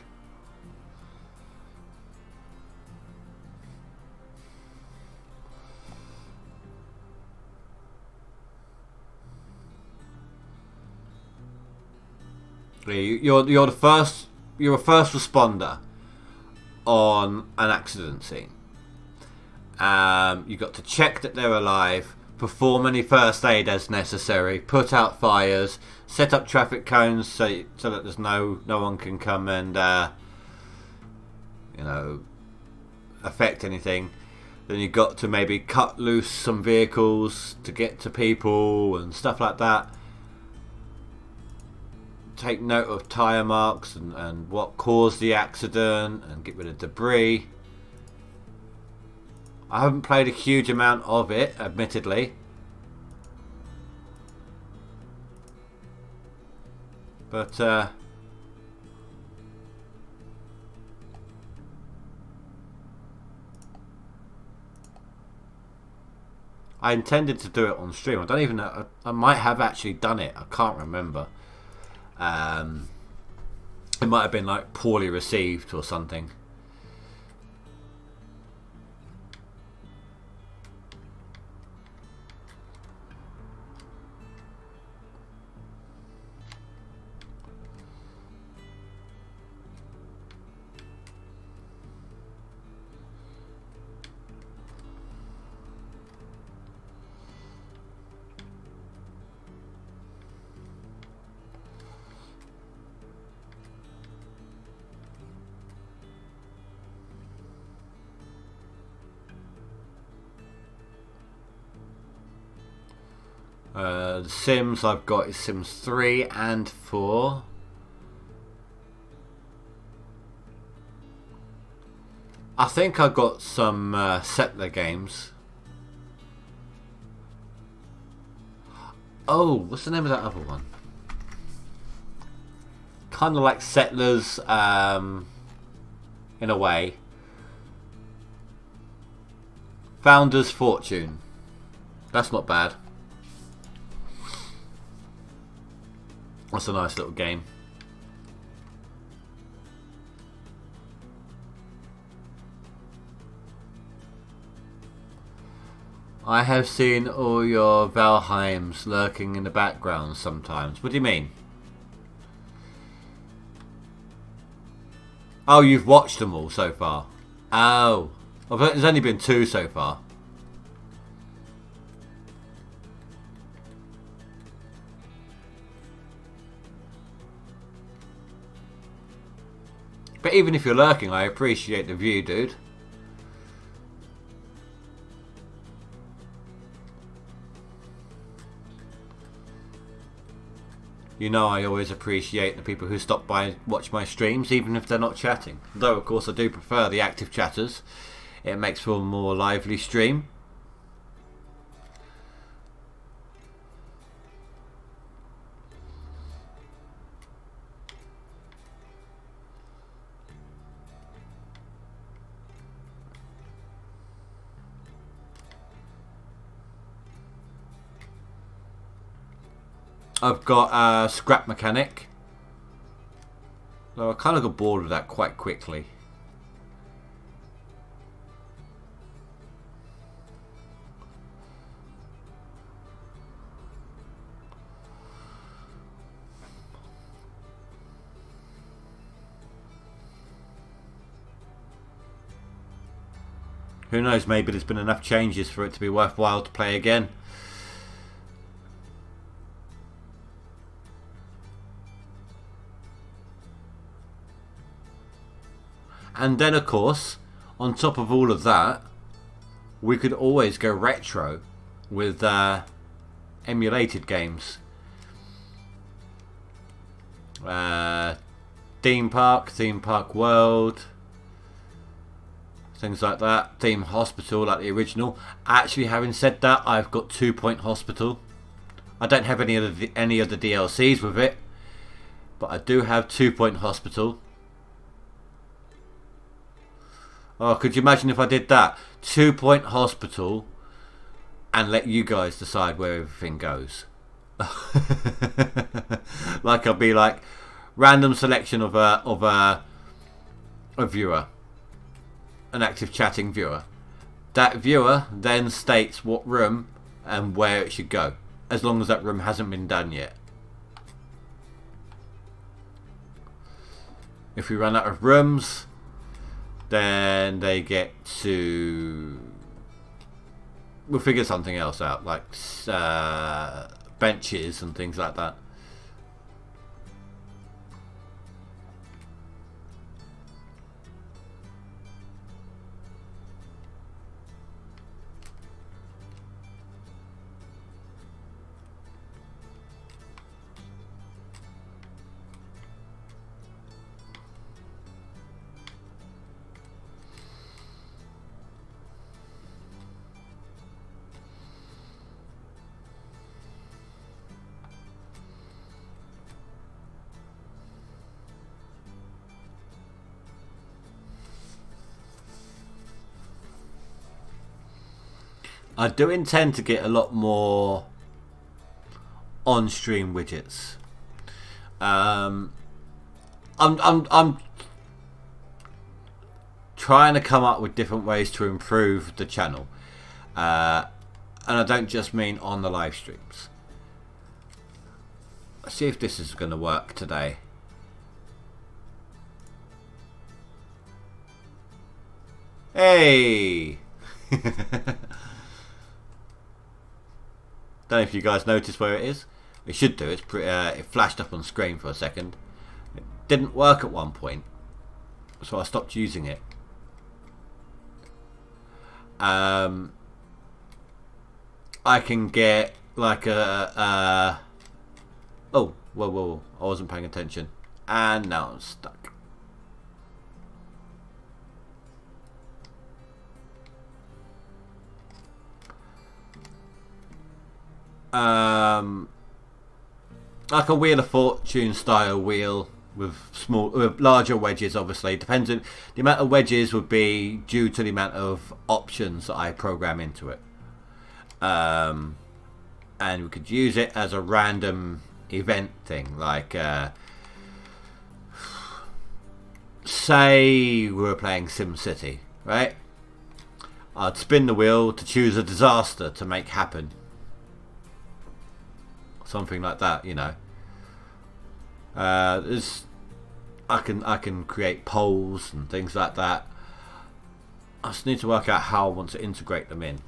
You're the first. You're a first responder on an accident scene. You've got to check that they're alive, perform any first aid as necessary, put out fires, set up traffic cones so that there's no one can come and affect anything. Then you've got to maybe cut loose some vehicles to get to people and stuff like that. Take note of tyre marks and what caused the accident and get rid of debris. I haven't played a huge amount of it, admittedly. But I intended to do it on stream. I don't even know. I might have actually done it. I can't remember. It might have been like poorly received or something. The Sims I've got is Sims 3 and 4. I think I've got some settler games. Oh, what's the name of that other one? Kind of like Settlers in a way. Founder's Fortune. That's not bad. That's a nice little game. I have seen all your Valheims lurking in the background sometimes. What do you mean? Oh, you've watched them all so far. Oh. There's only been 2 so far. But even if you're lurking, I appreciate the view, dude. You know I always appreciate the people who stop by and watch my streams, even if they're not chatting. Though, of course, I do prefer the active chatters. It makes for a more lively stream. I've got a scrap mechanic. So I kind of got bored with that quite quickly. Who knows, maybe there's been enough changes for it to be worthwhile to play again. And then, of course, on top of all of that, we could always go retro with emulated games. Theme Park World, things like that. Theme Hospital, like the original. Actually, having said that, I've got 2 Point Hospital. I don't have any of the DLCs with it, but I do have 2 Point Hospital. Oh, could you imagine if I did that? 2 Point Hospital and let you guys decide where everything goes. Like I'll be like random selection of a viewer, an active chatting viewer. That viewer then states what room and where it should go, as long as that room hasn't been done yet. If we run out of rooms, then they get to... We'll figure something else out, like benches and things like that. I do intend to get a lot more on-stream widgets. I'm trying to come up with different ways to improve the channel, and I don't just mean on the live streams. Let's see if this is going to work today. Hey. Don't know if you guys noticed where it is. It should do. It's it flashed up on screen for a second. It didn't work at one point, so I stopped using it. I can get like a oh, whoa, I wasn't paying attention, and now I'm stuck. Like a Wheel of Fortune style wheel with larger wedges. Obviously, depends on the amount of wedges would be due to the amount of options that I program into it. And we could use it as a random event thing, like say we were playing SimCity, right? I'd spin the wheel to choose a disaster to make happen. Something like that, you know. I can create polls and things like that. I just need to work out how I want to integrate them in.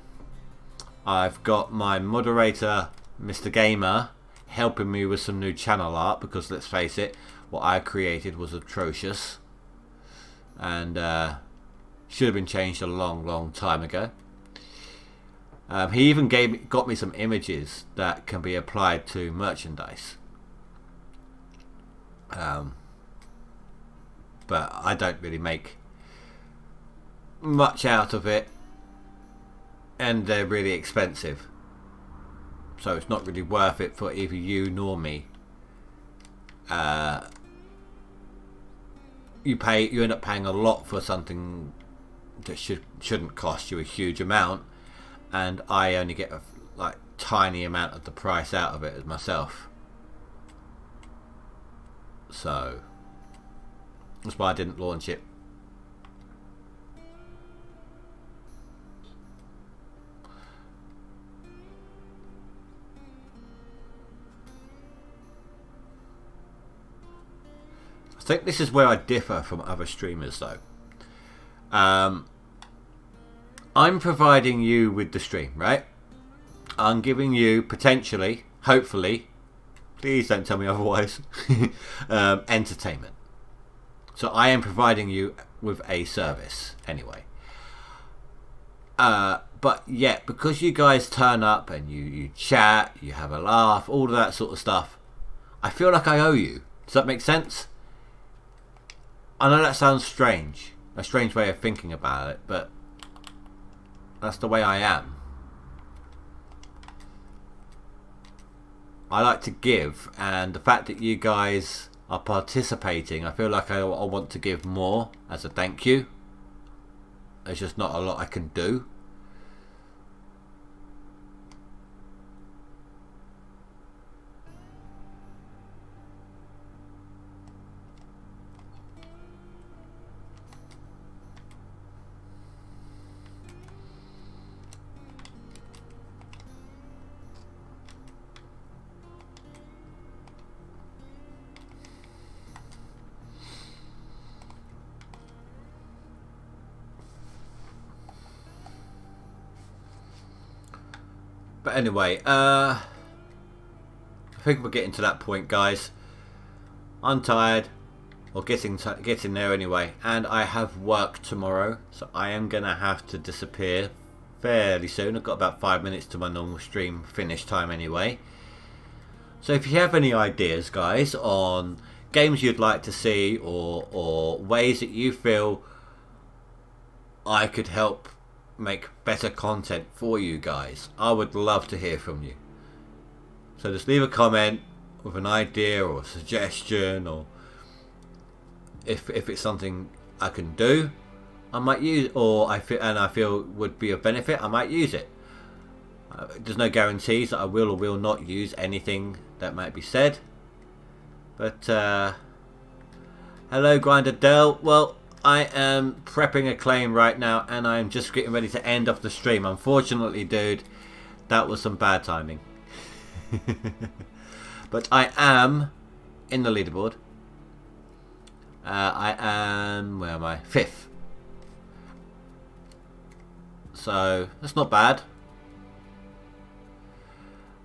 I've got my moderator, Mr. Gamer, helping me with some new channel art, because let's face it, what I created was atrocious and should have been changed a long time ago. He even got me some images that can be applied to merchandise. But I don't really make much out of it, and they're really expensive, so it's not really worth it for either you nor me. You end up paying a lot for something that shouldn't cost you a huge amount, and I only get a tiny amount of the price out of it as myself. So that's why I didn't launch it. I think this is where I differ from other streamers, though. I'm providing you with the stream, right? I'm giving you potentially, hopefully, please don't tell me otherwise, entertainment. So I am providing you with a service anyway. But yet, because you guys turn up and you chat, you have a laugh, all of that sort of stuff, I feel like I owe you. Does that make sense? I know that sounds strange, a strange way of thinking about it, but that's the way I am. I like to give, and the fact that you guys are participating, I feel like I want to give more as a thank you. There's just not a lot I can do. But anyway, I think we're getting to that point, guys. I'm tired, or getting there anyway, and I have work tomorrow, so I am gonna have to disappear fairly soon. I've got about 5 minutes to my normal stream finish time anyway. So if you have any ideas, guys, on games you'd like to see, or ways that you feel I could help make better content for you guys, I would love to hear from you. So just leave a comment with an idea or a suggestion, or if it's something I can do, I might use, or I feel would be of benefit, I might use it. There's no guarantees that I will or will not use anything that might be said. But hello, Grinder Dell. Well, I am prepping a claim right now, and I'm just getting ready to end off the stream. Unfortunately, dude, that was some bad timing. But I am in the leaderboard. I am, where am I? 5th. So that's not bad.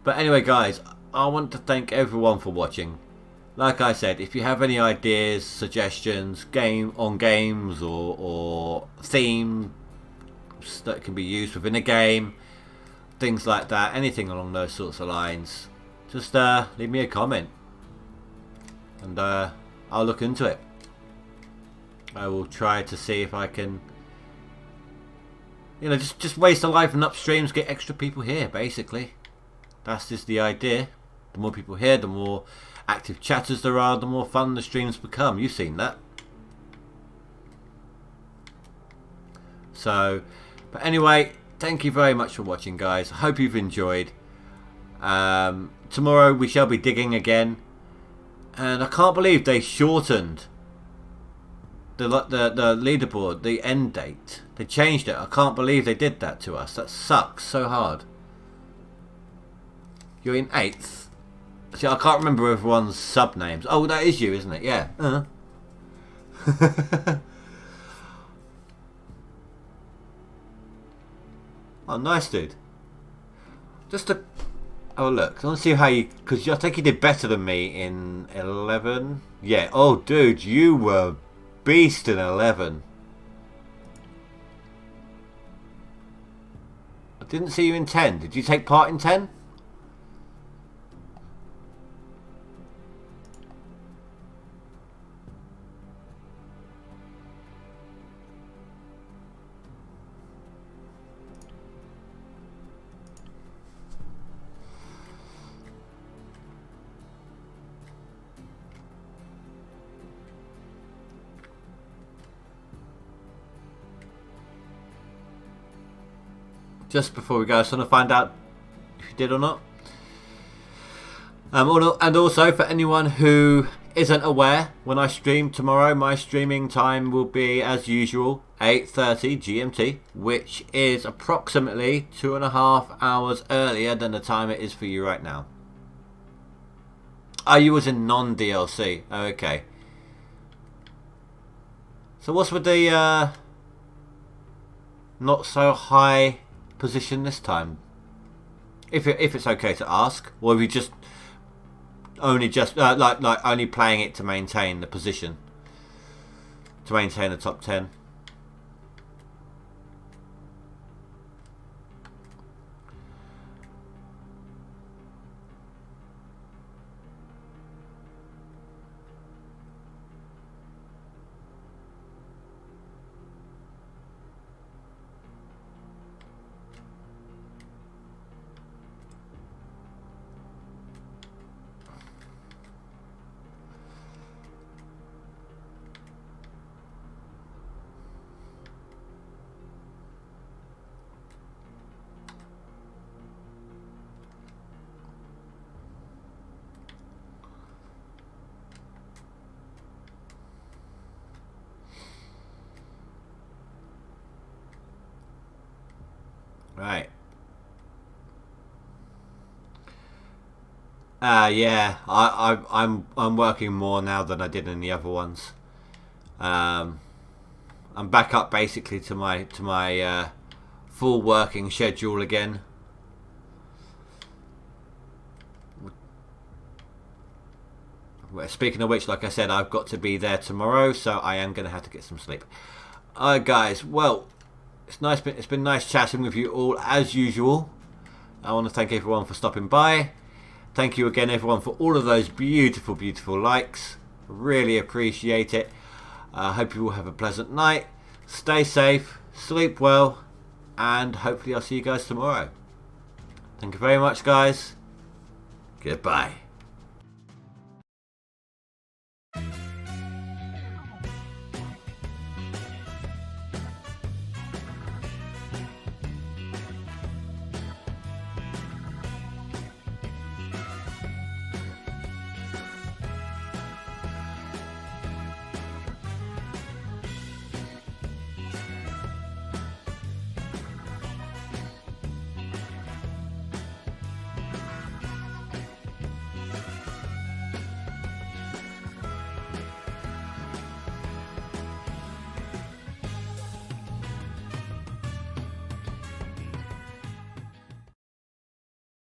But anyway, guys, I want to thank everyone for watching. Like I said, if you have any ideas, suggestions, games or themes that can be used within a game, things like that, anything along those sorts of lines, just leave me a comment, and I'll look into it. I will try to see if I can, you know, just waste a life and up streams, get extra people here. Basically, that's just the idea. The more people here, the more active chatters there are, the more fun the streams become. You've seen that. So, but anyway, thank you very much for watching, guys. I hope you've enjoyed. Tomorrow we shall be digging again, and I can't believe they shortened the leaderboard, the end date. They changed it. I can't believe they did that to us. That sucks so hard. You're in 8th. See, I can't remember everyone's sub names. Oh, that is you, isn't it? Yeah. Oh, nice, dude. Just to have a look. I want to see how you, because I think you did better than me in 11. Yeah. Oh, dude, you were beast in 11. I didn't see you in 10. Did you take part in 10? Just before we go, I just want to find out if you did or not. And also, for anyone who isn't aware, when I stream tomorrow, my streaming time will be, as usual, 8:30 GMT, which is approximately 2.5 hours earlier than the time it is for you right now. Oh, you was in non-DLC. Oh, okay. So what's with the not so high position this time? If it's okay to ask, or if you just only only playing it to maintain the position, to maintain the top 10. Right. Yeah. I'm working more now than I did in the other ones. I'm back up basically to my full working schedule again. Well, speaking of which, like I said, I've got to be there tomorrow, so I am going to have to get some sleep. Alright guys, well, it's been nice chatting with you all as usual. I want to thank everyone for stopping by. Thank you again everyone for all of those beautiful, beautiful likes. Really appreciate it. I hope you all have a pleasant night. Stay safe, sleep well, and hopefully I'll see you guys tomorrow. Thank you very much guys. Goodbye.